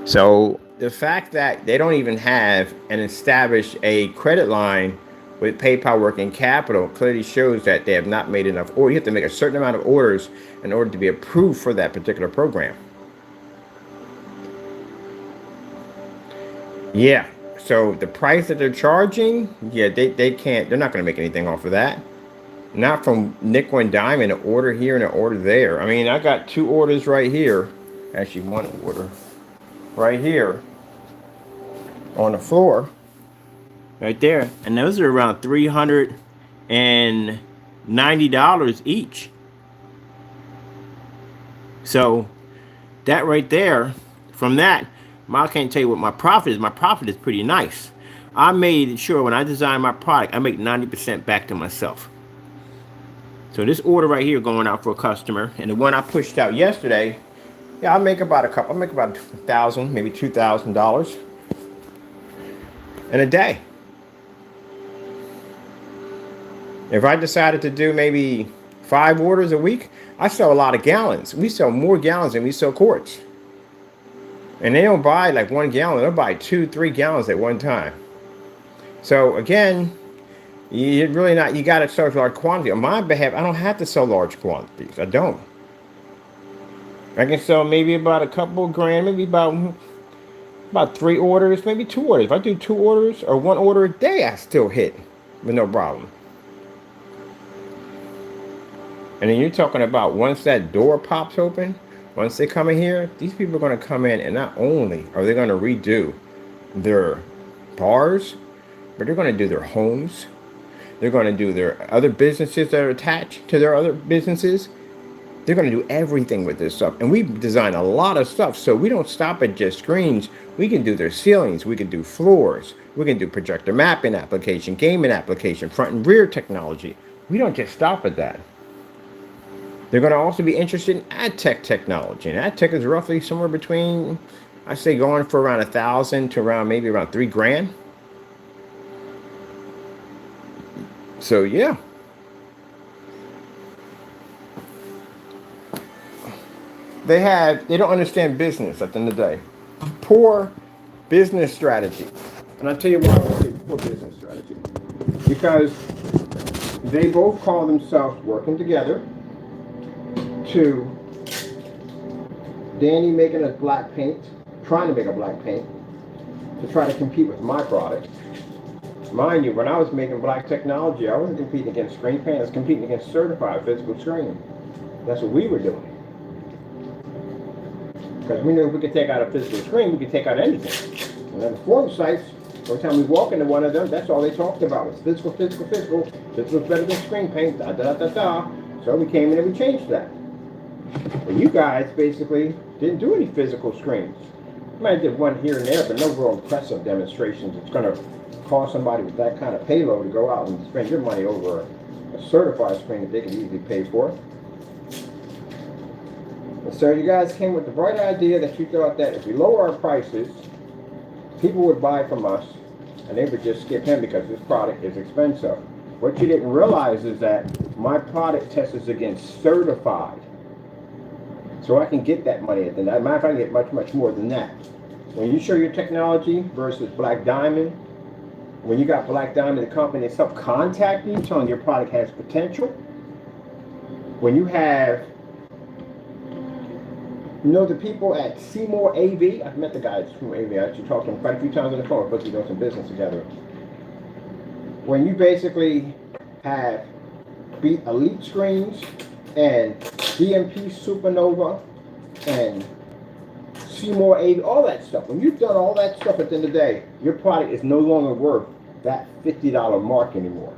So the fact that they don't even have and establish a credit line with PayPal working capital clearly shows that they have not made enough orders. You have to make a certain amount of orders in order to be approved for that particular program. Yeah, so the price that they're charging, yeah, they can't, they're not going to make anything off of that. Not from nickel and dime, an order here and an order there. I mean, I got 2 orders right here. Actually, 1 order right here on the floor. Right there. And those are around $390 each. So that right there, from that, I can't tell you what my profit is. My profit is pretty nice. I made sure when I design my product, I make 90% back to myself. So this order right here going out for a customer, and the one I pushed out yesterday, yeah, I make about $1,000, maybe $2,000 in a day. If I decided to do maybe 5 orders a week, I sell a lot of gallons. We sell more gallons than we sell quarts. And they don't buy like 1 gallon, they'll buy 2, 3 gallons at one time. So again, you got to sell large quantity. On my behalf, I don't have to sell large quantities. I don't. I can sell maybe about a couple grand, maybe about 3 orders, maybe 2 orders. If I do 2 orders or 1 order a day, I still hit with no problem. And then you're talking about once that door pops open, once they come in here, these people are going to come in and not only are they going to redo their bars, but they're going to do their homes. They're going to do their other businesses that are attached to their other businesses. They're going to do everything with this stuff. And we design a lot of stuff, so we don't stop at just screens. We can do their ceilings. We can do floors. We can do projector mapping application, gaming application, front and rear technology. We don't just stop at that. They're going to also be interested in ad tech technology. And ad tech is roughly somewhere between, I say, going for around 1,000 to maybe around 3 grand. So, yeah. They don't understand business at the end of the day. Poor business strategy. And I'll tell you why I say poor business strategy. Because they both call themselves working together to Danny making a black paint, trying to make a black paint, to try to compete with my product. Mind you, when I was making black technology, I wasn't competing against screen paint, I was competing against certified physical screen. That's what we were doing. Because we knew if we could take out a physical screen, we could take out anything. And then the forum sites, every time we walk into one of them, that's all they talked about was physical, physical, physical. Physical's better than screen paint, da da da da. So we came in and we changed that. And you guys basically didn't do any physical screens. You might have did one here and there, but no real impressive demonstrations. It's going to cost somebody with that kind of payload to go out and spend your money over a certified screen that they can easily pay for. And so you guys came with the bright idea that you thought that if we lower our prices, people would buy from us and they would just skip him because this product is expensive. What you didn't realize is that my product tests against certified. So I can get that money at the end. As a matter of fact, I can get much, much more than that. When you show your technology versus Black Diamond, when you got Black Diamond, the company itself contact you telling your product has potential. When you have, you know, the people at Seymour AV, I've met the guys from AV, I actually talked to them quite a few times on the phone, we're supposed to be doing some business together. When you basically have Elite Screens and DMP Supernova and Seymour AV, all that stuff, when you've done all that stuff at the end of the day, your product is no longer worth that $50 mark anymore.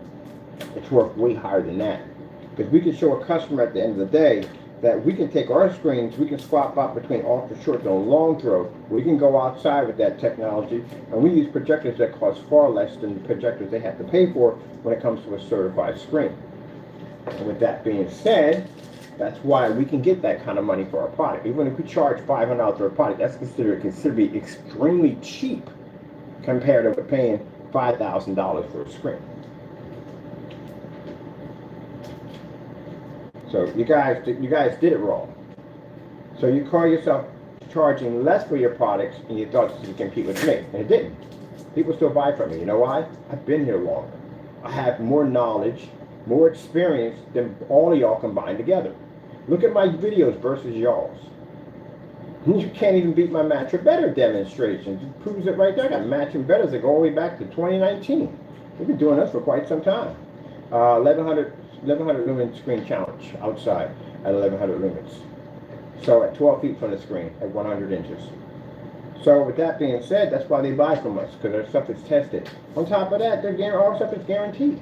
It's worth way higher than that. Because we can show a customer at the end of the day that we can take our screens, we can swap out between ultra short and long throw. We can go outside with that technology, and we use projectors that cost far less than the projectors they have to pay for when it comes to a certified screen. And with that being said, that's why we can get that kind of money for our product. Even if we charge $500 for a product, that's considered to be extremely cheap compared to paying $5,000 for a screen. So you guys did it wrong. So you call yourself charging less for your products, and you thought you could compete with me, and it didn't. People still buy from me. You know why? I've been here longer. I have more knowledge, more experience than all of y'all combined together. Look at my videos versus y'all's. You can't even beat my Match or Better demonstrations. It proves it right there. I got Match and Betters that go all the way back to 2019. We've been doing this for quite some time. 1100 lumen screen challenge outside at 1100 lumens. So at 12 feet from the screen at 100 inches. So with that being said, that's why they buy from us, because our stuff is tested. On top of that, our stuff is guaranteed.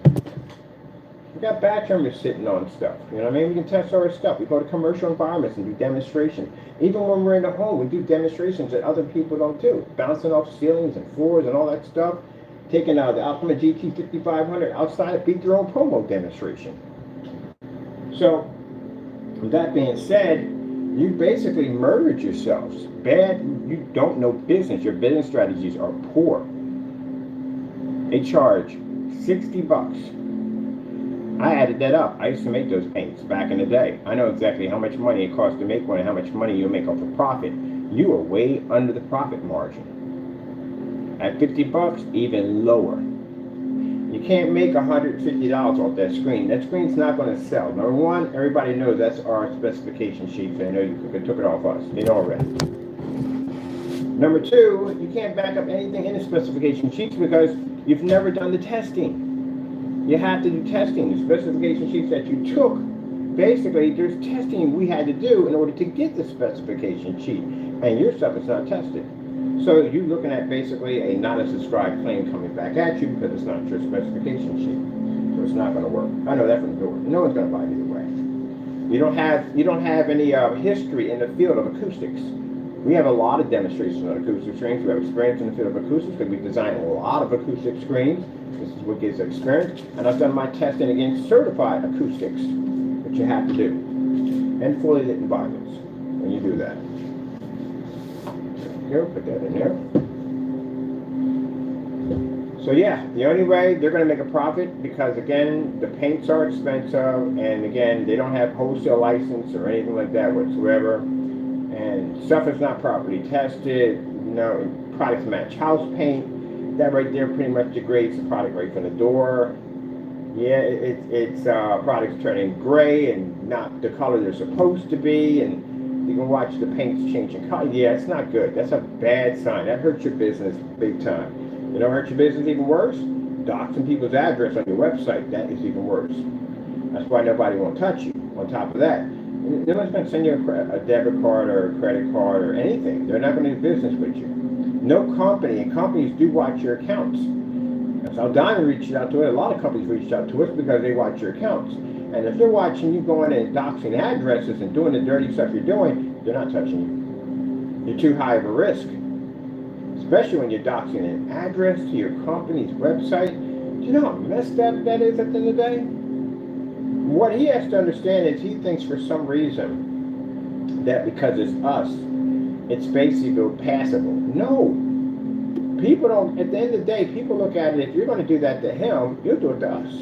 We got batch numbers sitting on stuff. You know what I mean? We can test our stuff. We go to commercial environments and do demonstrations. Even when we're in the home, we do demonstrations that other people don't do. Bouncing off ceilings and floors and all that stuff. Taking the Alpha GT 5500 outside and beat their own promo demonstration. So, with that being said, you basically murdered yourselves. Bad, you don't know business. Your business strategies are poor. They charge $60. I added that up. I used to make those paints back in the day. I know exactly how much money it costs to make one and how much money you make off a profit. You are way under the profit margin. At $50, even lower. You can't make $150 off that screen. That screen's not going to sell. Number one, everybody knows that's our specification sheet. They know you took it off us. They know already. Number two, you can't back up anything in the specification sheets because you've never done the testing. You have to do testing. The specification sheets that you took, basically, there's testing we had to do in order to get the specification sheet. And your stuff is not tested. So you're looking at basically a not a subscribed claim coming back at you because it's not your specification sheet. So it's not going to work. I know that from the door. No one's going to buy it either way. You don't have any history in the field of acoustics. We have a lot of demonstrations on acoustic screens. We have experience in the field of acoustics because we designed a lot of acoustic screens. This is what gives experience. And I've done my testing against certified acoustics, which you have to do. And fully lit environments when you do that. Here, put that in there. So yeah, the only way they're going to make a profit because again, the paints are expensive and again, they don't have wholesale license or anything like that whatsoever. And stuff is not properly tested. You know, products match house paint. That right there pretty much degrades the product right from the door. Yeah, it's products turning gray and not the color they're supposed to be, and you can watch the paints changing color. Yeah, it's not good. That's a bad sign. That hurts your business big time. You know, hurt your business even worse? Doxing people's address on your website. That is even worse. That's why nobody won't touch you. On top of that, No one's going to send you a debit card or a credit card or anything. They're not going to do business with you. No company, and companies do watch your accounts. That's how Diamond reached out to it. A lot of companies reached out to us because they watch your accounts. And if they're watching you going and doxing addresses and doing the dirty stuff you're doing, they're not touching you. You're too high of a risk. Especially when you're doxing an address to your company's website. Do you know how messed up that is at the end of the day? What he has to understand is he thinks for some reason that because it's us, it's basically passable. No. People don't, at the end of the day, people look at it, if you're going to do that to him, you'll do it to us.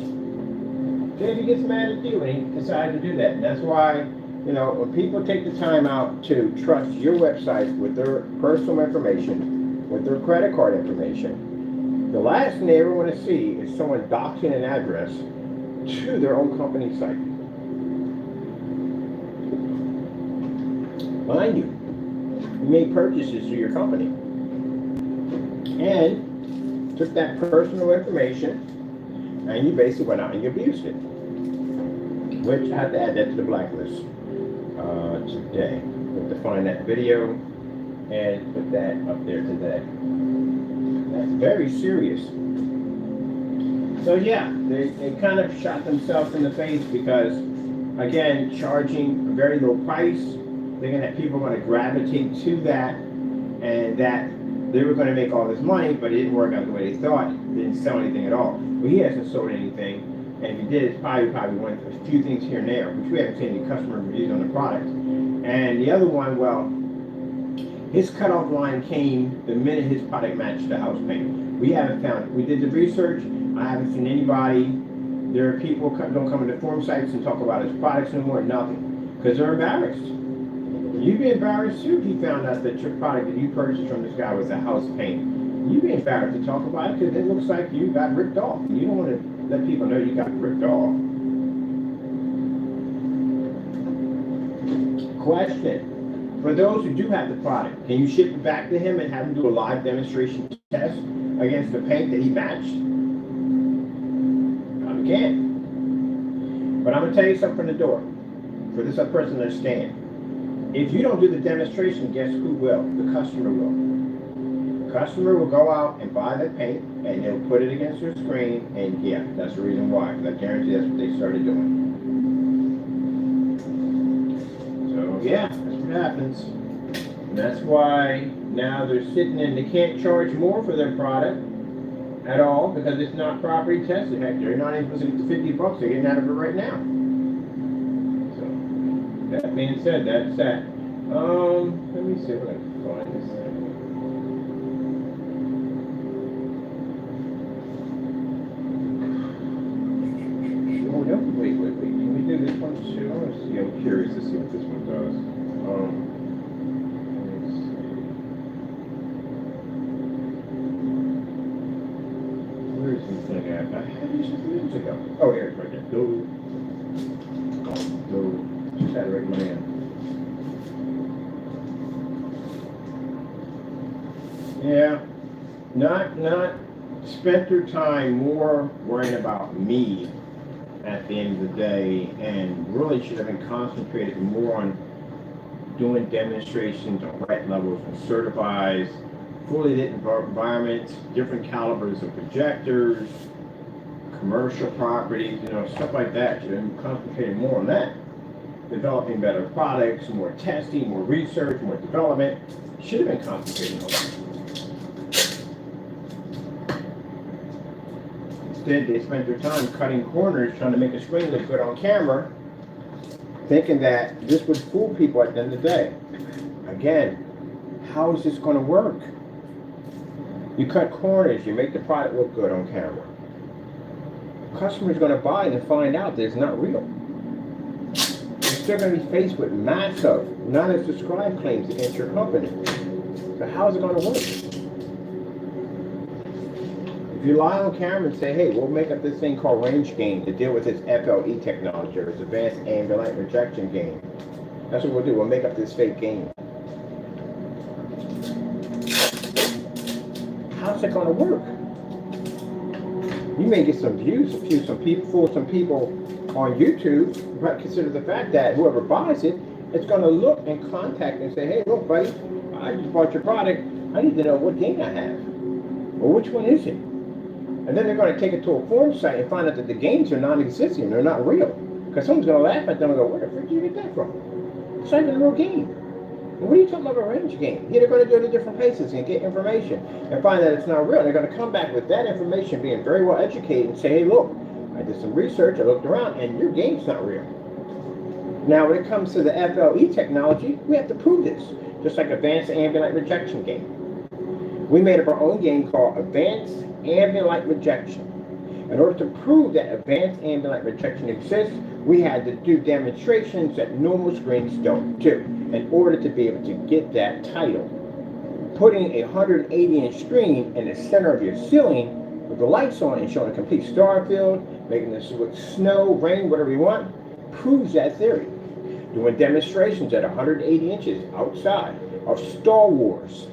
Then if he gets mad at you and he decides to do that. And that's why, you know, when people take the time out to trust your website with their personal information, with their credit card information, the last thing they ever want to see is someone doxing an address to their own company site. Mind you made purchases through your company and took that personal information and you basically went out and you abused it, which I have to add that to the blacklist today. We'll have to find that video and put that up there today. That's very serious. So yeah, they kind of shot themselves in the face because, again, charging a very low price, thinking that people are going to gravitate to that and that they were going to make all this money, but it didn't work out the way they thought. It didn't sell anything at all. Well, he hasn't sold anything, and if he did, it's probably went a few things here and there, which we haven't seen any customer reviews on the product. And the other one, well, his cutoff line came the minute his product matched the house paint. We haven't found it. We did the research. I haven't seen anybody. There are people who don't come into forum sites and talk about his products anymore. Nothing, because they're embarrassed. You'd be embarrassed too if you found out that your product that you purchased from this guy was a house paint. You'd be embarrassed to talk about it because it looks like you got ripped off. You don't want to let people know you got ripped off. Question: for those who do have the product, can you ship it back to him and have him do a live demonstration test against the paint that he matched? You can. But I'm going to tell you something from the door, for this person to understand. If you don't do the demonstration, guess who will? The customer will. The customer will go out and buy that paint, and they'll put it against their screen, and yeah, that's the reason why, because I guarantee that's what they started doing. So yeah, that's what happens. And that's why now they're sitting and they can't charge more for their product at all because it's not properly tested. Heck, they're not even supposed to get the 50 bucks they're getting out of it right now. So, that being said, that's that. Let me see if I can find this thing. Oh, no, wait. Can we do this one too? I want to see. I'm curious to see what this one does. Let me see. Where is this thing at? I had this a few minutes ago. Oh, here it's right there. Go. Just had it right in my hand. Yeah, not spent their time more worrying about me at the end of the day, and really should have been concentrated more on doing demonstrations on wet levels and certifies, fully lit environments, different calibers of projectors, commercial properties, stuff like that. Should have been concentrated more on that. Developing better products, more testing, more research, more development. Should have been concentrating on that. Instead, they spent their time cutting corners, trying to make a screen look good on camera, thinking that this would fool people at the end of the day. Again, how is this going to work? You cut corners, you make the product look good on camera. The customer's going to buy it and find out that it's not real. You're still going to be faced with massive, not as described claims against your company. So how is it going to work? If you lie on camera and say, hey, we'll make up this thing called range gain to deal with this FLE technology, or this advanced ambient rejection gain. That's what we'll do. We'll make up this fake gain. How's it going to work? You may get some views, fool some people on YouTube, but consider the fact that whoever buys it, it's going to look and contact and say, hey, look, buddy, I just bought your product. I need to know what game I have, or which one is it? And then they're going to take it to a forum site and find out that the games are non-existent, they're not real. Because someone's going to laugh at them and go, where the frick did you get that from? It's not even a real game. And what are you talking about, a range game? Yeah, they're going to go to different places and get information and find that it's not real. And they're going to come back with that information, being very well educated, and say, hey, look, I did some research, I looked around, and your game's not real. Now, when it comes to the FLE technology, we have to prove this, just like Advanced Ambient Light Rejection game. We made up our own game called Advanced Ambient Light Rejection. In order to prove that Advanced Ambient Light Rejection exists, we had to do demonstrations that normal screens don't do in order to be able to get that title. Putting a 180-inch screen in the center of your ceiling with the lights on and showing a complete star field, making this with snow, rain, whatever you want, proves that theory. Doing demonstrations at 180 inches outside of Star Wars,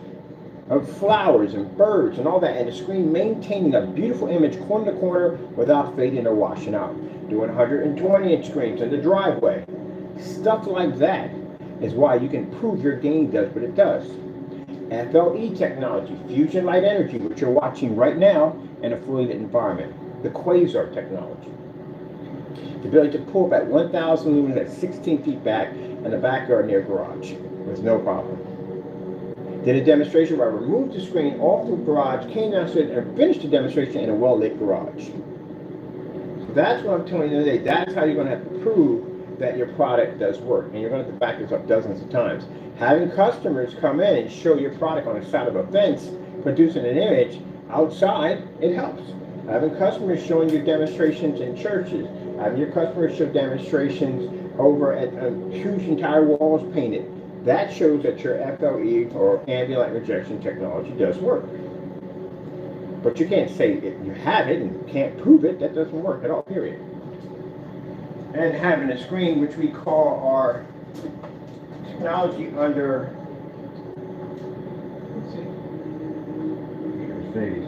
of flowers and birds and all that, and the screen maintaining a beautiful image corner to corner without fading or washing out. Doing 120-inch screens in the driveway. Stuff like that is why you can prove your game does what it does. FLE technology, fusion light energy, which you're watching right now in a fully lit environment. The QUASAR technology. The ability to pull back 1,000 lumens at 16 feet back in the backyard near garage with no problem. Did a demonstration where I removed the screen off the garage, came downstairs and finished the demonstration in a well-lit garage. So that's what I'm telling you today. That's how you're going to have to prove that your product does work. And you're going to have to back this up dozens of times. Having customers come in and show your product on the side of a fence, producing an image outside, it helps. Having customers showing you demonstrations in churches, having your customers show demonstrations over at huge entire walls painted, that shows that your FLE or ambient light rejection technology does work. But you can't say you have it and can't prove it. That doesn't work at all, period. And having a screen, which we call our technology under, let's see,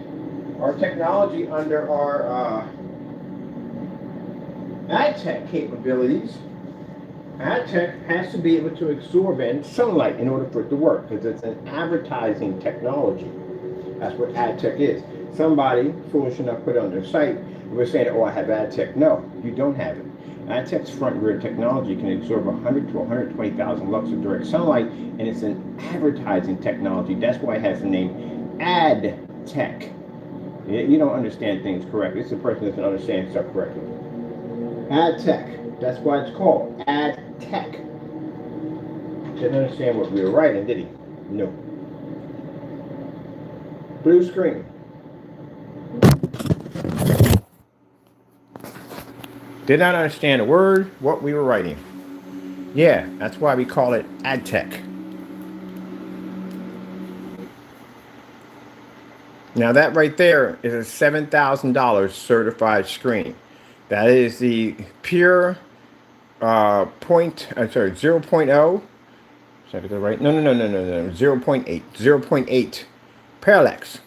our technology under our ad tech capabilities. Ad tech has to be able to absorb in sunlight in order for it to work, because it's an advertising technology. That's what ad tech is. Somebody foolish enough put it on their site and was saying, oh, I have ad tech. No, you don't have it. Ad tech's front and rear technology can absorb 100 to 120,000 lux of direct sunlight, and it's an advertising technology. That's why it has the name ad tech. You don't understand things correctly. It's the person that doesn't understand stuff correctly. Ad tech. That's why it's called ad tech. Didn't understand what we were writing, did he? No. Blue screen. Did not understand a word what we were writing. Yeah, that's why we call it ad tech. Now that right there is a $7,000 certified screen. That is the pure 0.0. Is that right? No. 0.8. 0.8 parallax.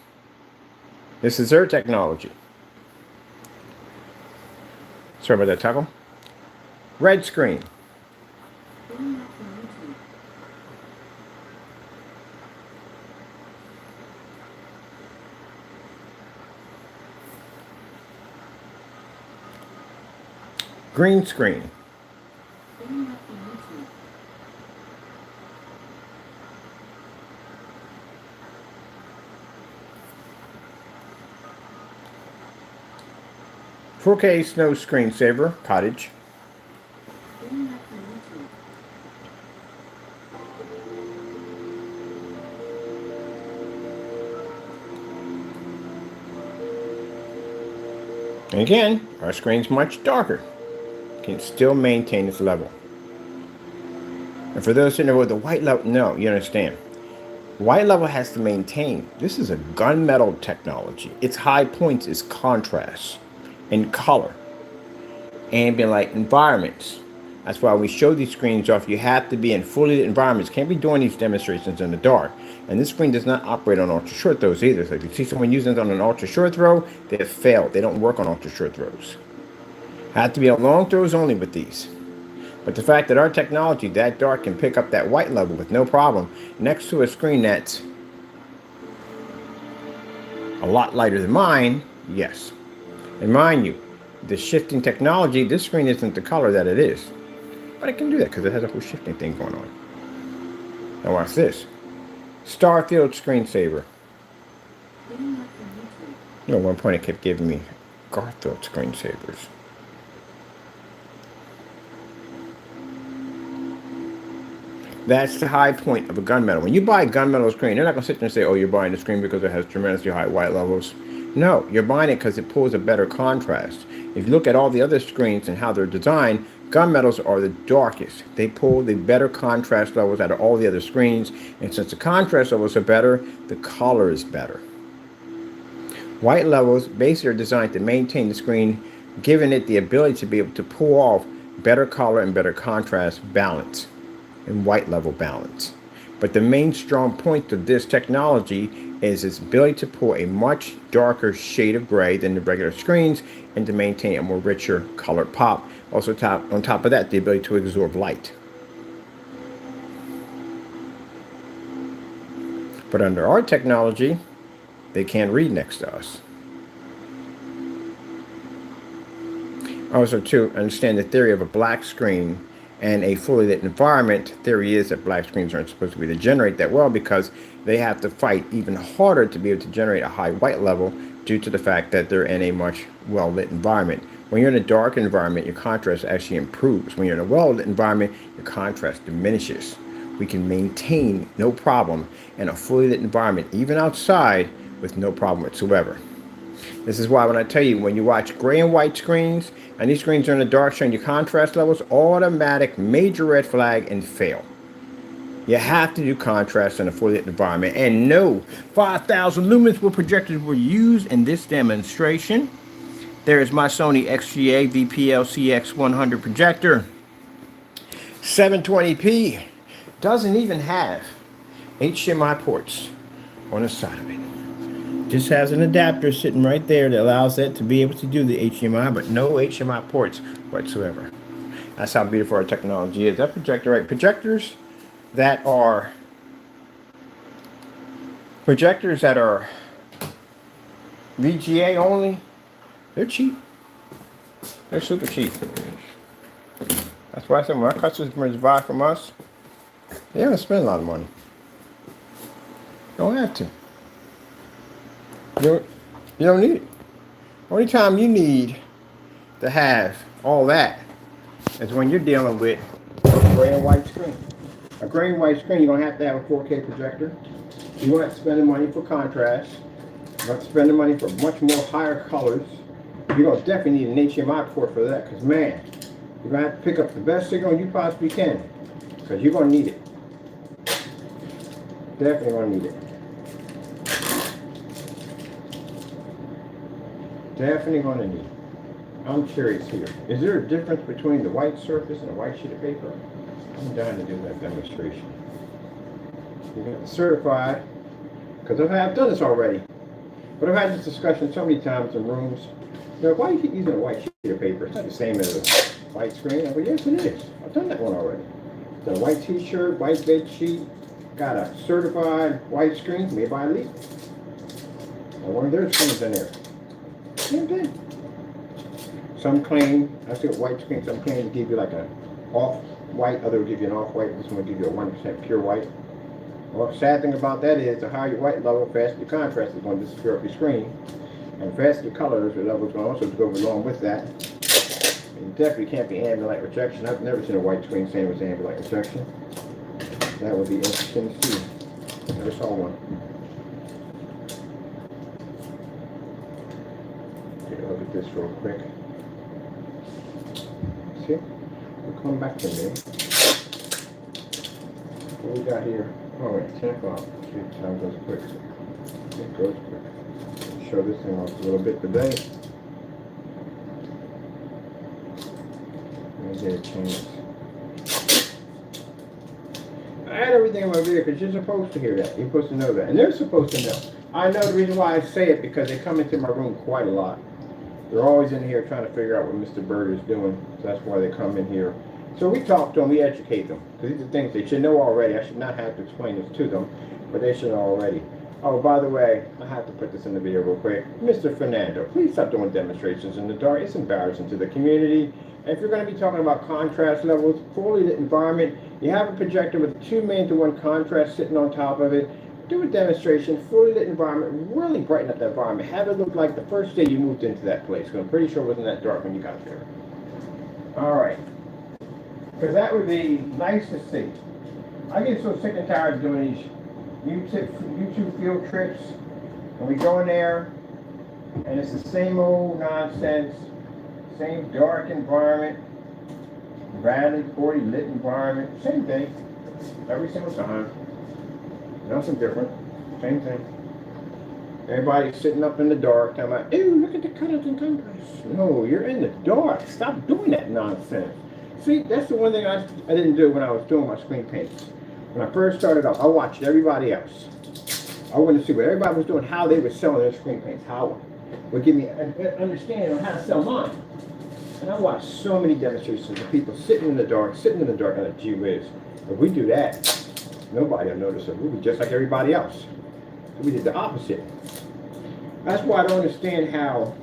This is their technology. Sorry about that, Tackle. Red screen. Green screen. $4K snow screensaver, cottage. And again, our screen's much darker. Can still maintain its level. And for those who know what the white level, no, you understand. White level has to maintain. This is a gunmetal technology. Its high points is contrast and color. Ambient light environments. That's why we show these screens off. You have to be in fully lit environments. Can't be doing these demonstrations in the dark. And this screen does not operate on ultra short throws either. So if you see someone using it on an ultra short throw, they have failed. They don't work on ultra short throws. Have to be on long throws only with these. But the fact that our technology that dark can pick up that white level with no problem next to a screen that's a lot lighter than mine, yes. And mind you, the shifting technology, this screen isn't the color that it is. But it can do that because it has a whole shifting thing going on. Now watch this. Starfield screensaver. Getting that from YouTube. You know, at one point it kept giving me Garfield screensavers. That's the high point of a gunmetal. When you buy a gunmetal screen, they're not going to sit there and say, oh, you're buying the screen because it has tremendously high white levels. No, you're buying it because it pulls a better contrast. If you look at all the other screens and how they're designed, gunmetals are the darkest. They pull the better contrast levels out of all the other screens. And since the contrast levels are better, the color is better. White levels basically are designed to maintain the screen, giving it the ability to be able to pull off better color and better contrast balance and white level balance. But the main strong point of this technology is its ability to pull a much darker shade of gray than the regular screens and to maintain a more richer colored pop. Also on top of that, the ability to absorb light. But under our technology, they can't read next to us. Also, to understand the theory of a black screen and a fully lit environment, theory is that black screens aren't supposed to be able to generate that well because they have to fight even harder to be able to generate a high white level due to the fact that they're in a much well-lit environment. When you're in a dark environment, your contrast actually improves. When you're in a well-lit environment, your contrast diminishes. We can maintain no problem in a fully lit environment, even outside, with no problem whatsoever. This is why when I tell you, when you watch gray and white screens, and these screens are in the dark showing your contrast levels, automatic major red flag and fail. You have to do contrast in a fully lit environment. And no, 5,000 lumens with projectors were used in this demonstration. There is my Sony XGA VPL CX100 projector. 720p. Doesn't even have HDMI ports on the side of it. Just has an adapter sitting right there that allows it to be able to do the HDMI, but no HDMI ports whatsoever. That's how beautiful our technology is. That projector, right? Projectors that are VGA only, they're cheap. They're super cheap. That's why I said when our customers buy from us, they don't spend a lot of money. Don't have to. You don't need it. Only time you need to have all that is when you're dealing with a gray and white screen. A gray and white screen, you don't have to have a 4K projector. You don't have to spend the money for contrast. You don't have to spend the money for much more higher colors. You're going to definitely need an HDMI port for that because, man, you're going to have to pick up the best signal you possibly can because you're going to need it. Definitely going to need it. Definitely going to need it. I'm curious here. Is there a difference between the white surface and a white sheet of paper? I'm dying to do that demonstration. You're going to certify, because I've done this already. But I've had this discussion so many times in rooms. You know, why do you keep using a white sheet of paper? It's not the same as a white screen. I go, yes, it is. I've done that one already. It's a white t-shirt, white bed sheet, got a certified white screen made by Elite. And one of their screens in there. Same thing. Some claim, I see a white screen, some claim to give you like an off-white, other will give you an off-white, this one will give you a 100% pure white. Well, the sad thing about that is the higher your white level, faster your contrast is going to disappear off your screen. And the faster your colors, the level is going to also go along with that. And you definitely can't be ambient light rejection. I've never seen a white screen saying it was ambient light rejection. That would be interesting to see. Never saw one. Take a look at this real quick. See? We'll come back to me. What we got here? Oh wait, 10 o'clock. See, time goes quick. It goes quick. I'll show this thing off a little bit today. Let me get a chance. I had everything in my video because you're supposed to hear that. You're supposed to know that. And they're supposed to know. I know the reason why I say it because they come into my room quite a lot. They're always in here trying to figure out what Mr. Bird is doing. So that's why they come in here. So we talk to them, we educate them. Because these are things they should know already. I should not have to explain this to them, but they should know already. Oh, by the way, I have to put this in the video real quick. Mr. Fernando, please stop doing demonstrations in the dark. It's embarrassing to the community. And if you're going to be talking about contrast levels, fully lit environment, you have a projector with 2:1 contrast sitting on top of it. Do a demonstration, fully lit environment, really brighten up that environment. Have it look like the first day you moved into that place. Because I'm pretty sure it wasn't that dark when you got there. All right. Because that would be nice to see. I get so sick and tired of doing these YouTube field trips, and we go in there, and it's the same old nonsense, same dark environment, badly poorly lit environment, same thing, every single time. Nothing different, same thing. Everybody's sitting up in the dark, talking about, ew, look at the colors and contrast. No, you're in the dark. Stop doing that nonsense. See, that's the one thing I didn't do when I was doing my screen paints. When I first started off, I watched everybody else. I wanted to see what everybody was doing, how they were selling their screen paints, how it would give me an understanding on how to sell mine. And I watched so many demonstrations of people sitting in the dark, and like, gee whiz, if we do that, nobody will notice it. We'll be just like everybody else. So we did the opposite. That's why I don't understand how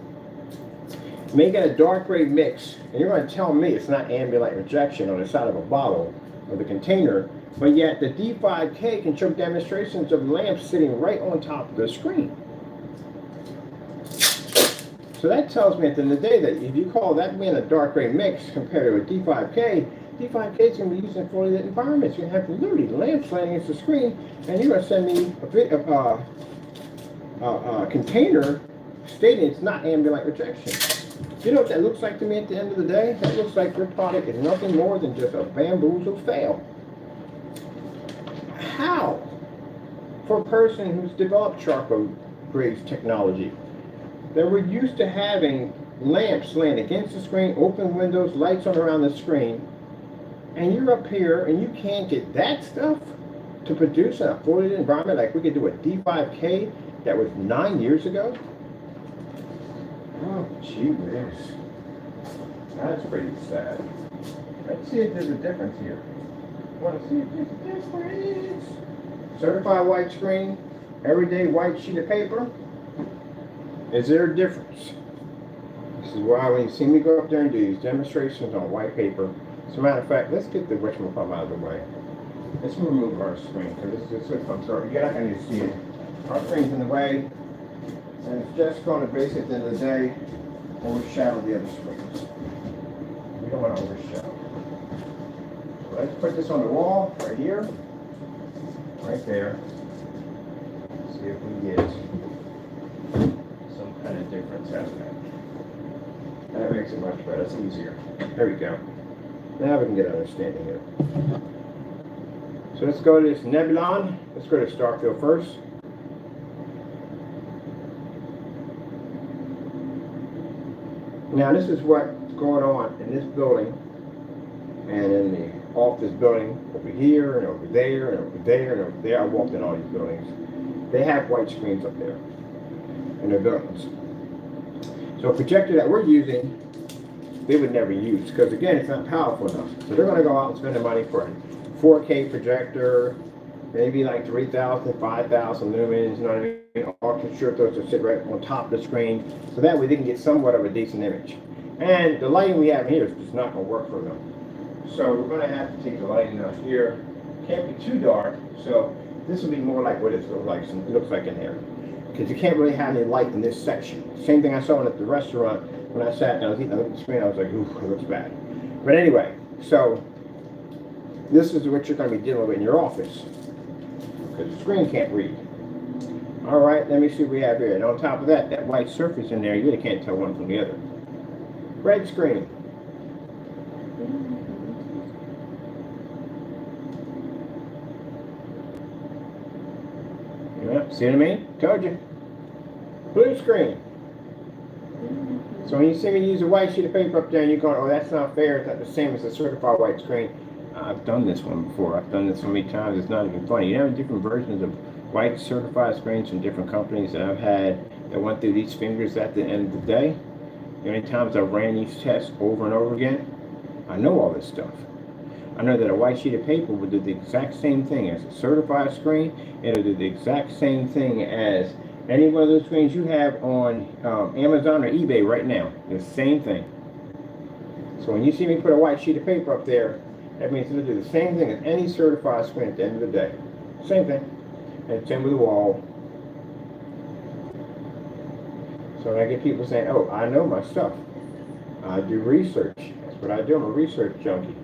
you may get a dark gray mix, and you're going to tell me it's not ambient light rejection on the side of a bottle or the container, but yet the D5K can show demonstrations of lamps sitting right on top of the screen. So that tells me at the end of the day that if you call that being a dark gray mix compared to a D5K, D5K is going to be used in fully lit environments. You're going to have literally lamps laying against the screen, and you're going to send me a container stating it's not ambient light rejection. You know what that looks like to me at the end of the day? That looks like your product is nothing more than just a bamboozled fail. How? For a person who's developed charcoal grades technology, that we're used to having lamps laying against the screen, open windows, lights on around the screen, and you're up here and you can't get that stuff to produce in a fully lit environment like we could do a D5K that was 9 years ago? Oh, gee whiz. That's pretty sad. Let's see if there's a difference here. Want to see if there's a difference? Certified white screen, everyday white sheet of paper. Is there a difference? This is why when you see me go up there and do these demonstrations on white paper, as a matter of fact, let's get the whatchamacallit out of the way. Let's remove our screen, because this is I'm sorry, you're not going to see it. Our screen's in the way, and it's just going to basically at the end of the day overshadow the other screens. We don't want to overshadow. So let's put this on the wall right here, right there. See if we get some kind of difference out of that. That makes it much better. It's easier. There we go. Now we can get an understanding here. So let's go to this Nebulon. Let's go to Starfield first. Now this is what's going on in this building and in the office building over here and over there and over there and over there. I walked in all these buildings. They have white screens up there in their buildings. So a projector that we're using, they would never use because again, it's not powerful enough. So they're going to go out and spend the money for a 4K projector, maybe like 3,000, 5,000 lumens, you know what I mean? Ultra sure those will sit right on top of the screen, so that way they can get somewhat of a decent image. And the lighting we have here is just not going to work for them. So we're going to have to take the lighting out here. Can't be too dark, so this will be more like what it looks like in here. Because you can't really have any light in this section. Same thing I saw at the restaurant when I sat down. I was eating the screen. I was like, ooh, it looks bad. But anyway, so this is what you're going to be dealing with in your office. Because the screen can't read. All right, let me see what we have here. And on top of that, that white surface in there, you really can't tell one from the other. Red screen. Yep, see what I mean? Told you. Blue screen. So when you see me use a white sheet of paper up there and you're going, oh, that's not fair, it's not the same as a certified white screen. I've done this one before. I've done this so many times, it's not even funny. You have different versions of white certified screens from different companies that I've had that went through these fingers at the end of the day. The only times I've ran these tests over and over again, I know all this stuff. I know that a white sheet of paper would do the exact same thing as a certified screen. It'll do the exact same thing as any one of those screens you have on Amazon or eBay right now. The same thing. So when you see me put a white sheet of paper up there, that means it'll do the same thing as any certified screen at the end of the day. Same thing. And same with the wall. So when I get people saying, oh, I know my stuff. I do research. That's what I do. I'm a research junkie.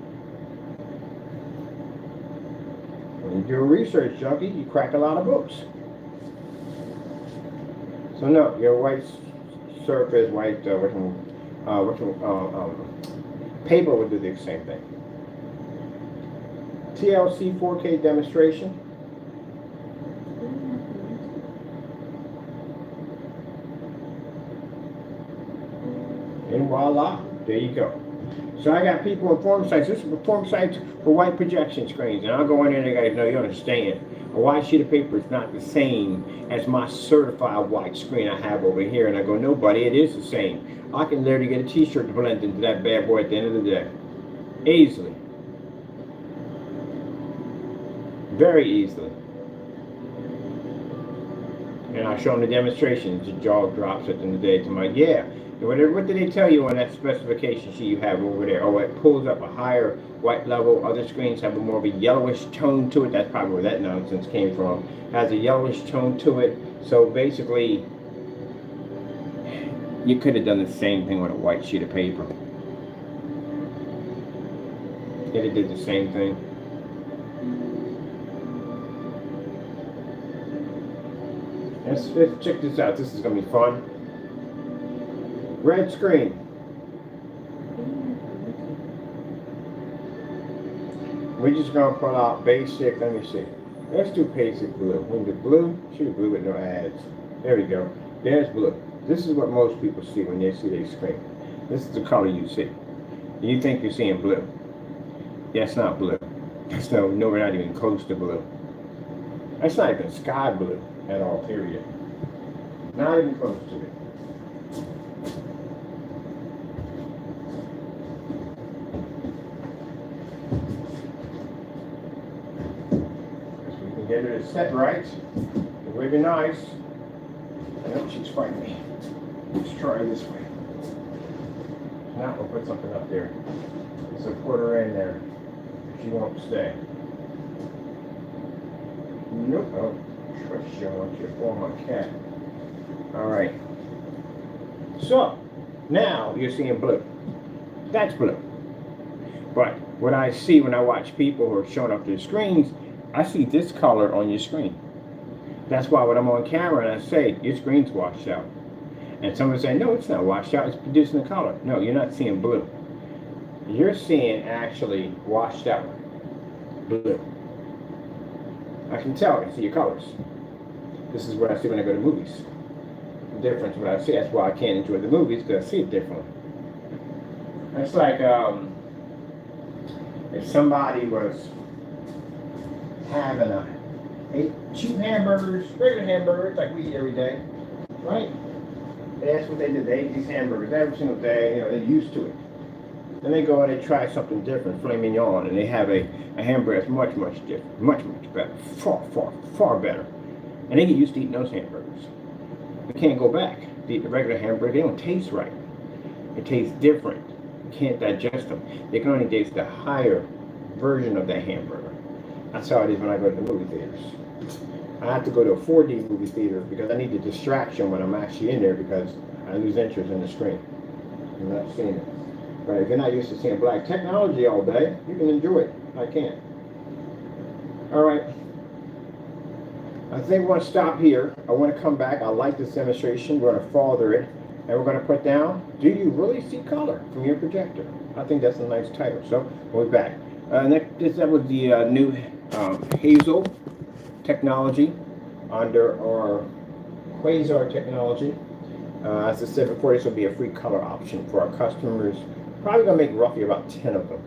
When you do a research junkie, you crack a lot of books. So no, your white surface, white paper would do the same thing. TLC 4K demonstration. And voila, there you go. So I got people in form sites. This is a form site for white projection screens. And I'll go in there and they guys know you understand. A white sheet of paper is not the same as my certified white screen I have over here. And I go, no, buddy, it is the same. I can literally get a t-shirt to blend into that bad boy at the end of the day. Easily. Very easily. And I show them the demonstrations. The jaw drops at the end of the day to my, yeah. What did they tell you on that specification sheet you have over there? Oh, it pulls up a higher white level. Other screens have a more of a yellowish tone to it. That's probably where that nonsense came from. Has a yellowish tone to it. So basically, you could have done the same thing with a white sheet of paper. It did the same thing. Let's check this out. This is going to be fun. Red screen. We're just going to pull out basic. Let me see. Let's do basic blue. We do blue. Shoot blue with no ads. There we go. There's blue. This is what most people see when they see their screen. This is the color you see. You think you're seeing blue. That's not blue. That's no, we're not even close to blue. That's not even sky blue at all, period. Not even close to it. Get it set right. It would be nice. I know she's fighting me. Let's try this way. Now we'll put something up there. Support her in there. She won't stay. Nope. Oh, trust you. I want you to form my cat. Alright. So, now you're seeing blue. That's blue. But what I see when I watch people who are showing up their screens, I see this color on your screen. That's why when I'm on camera and I say, your screen's washed out. And someone say, no, it's not washed out, it's producing the color. No, you're not seeing blue. You're seeing actually washed out blue. I can tell, I can see your colors. This is what I see when I go to movies. The difference what I see, that's why I can't enjoy the movies, because I see it differently. It's like if somebody was having ate 2 hamburgers, regular hamburgers like we eat every day, right? That's what they did. They ate these hamburgers every single day. You know, they're used to it. Then they go and they try something different, filet mignon, and they have a hamburger that's much, much different, much, much better, far, far, far better. And they get used to eating those hamburgers. They can't go back to eat the regular hamburger. They don't taste right. It tastes different. You can't digest them. They can only taste the higher version of that hamburger. That's how it is when I go to the movie theaters. I have to go to a 4D movie theater because I need the distraction when I'm actually in there because I lose interest in the screen. I'm not seeing it. But if you're not used to seeing black technology all day, you can enjoy it. I can't. All right. I think we're going to stop here. I want to come back. I like this demonstration. We're going to father it. And we're going to put down, do you really see color from your projector? I think that's a nice title. So we'll be back. That was the new HAZEL technology under our QUASAR technology. As I said before, this will be a free color option for our customers. Probably going to make roughly about 10 of them.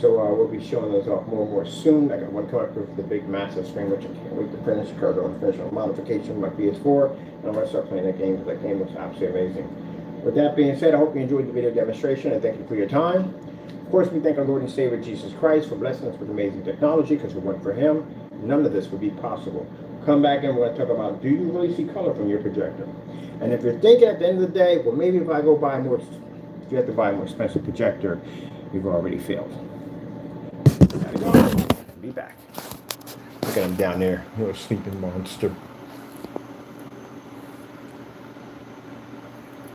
So we'll be showing those off more and more soon. I got one coming up with the big massive screen, which I can't wait to finish. Because I'm going to finish a modification of my PS4. And I'm going to start playing that game because that game looks absolutely amazing. With that being said, I hope you enjoyed the video demonstration and thank you for your time. Of course, we thank our Lord and Savior Jesus Christ for blessing us with amazing technology, because if it weren't for Him, none of this would be possible. Come back and we're going to talk about, do you really see color from your projector? And if you're thinking at the end of the day, well, maybe if I go buy more, if you have to buy a more expensive projector, you've already failed. Gotta go. Be back. Look at him down there, little sleeping monster.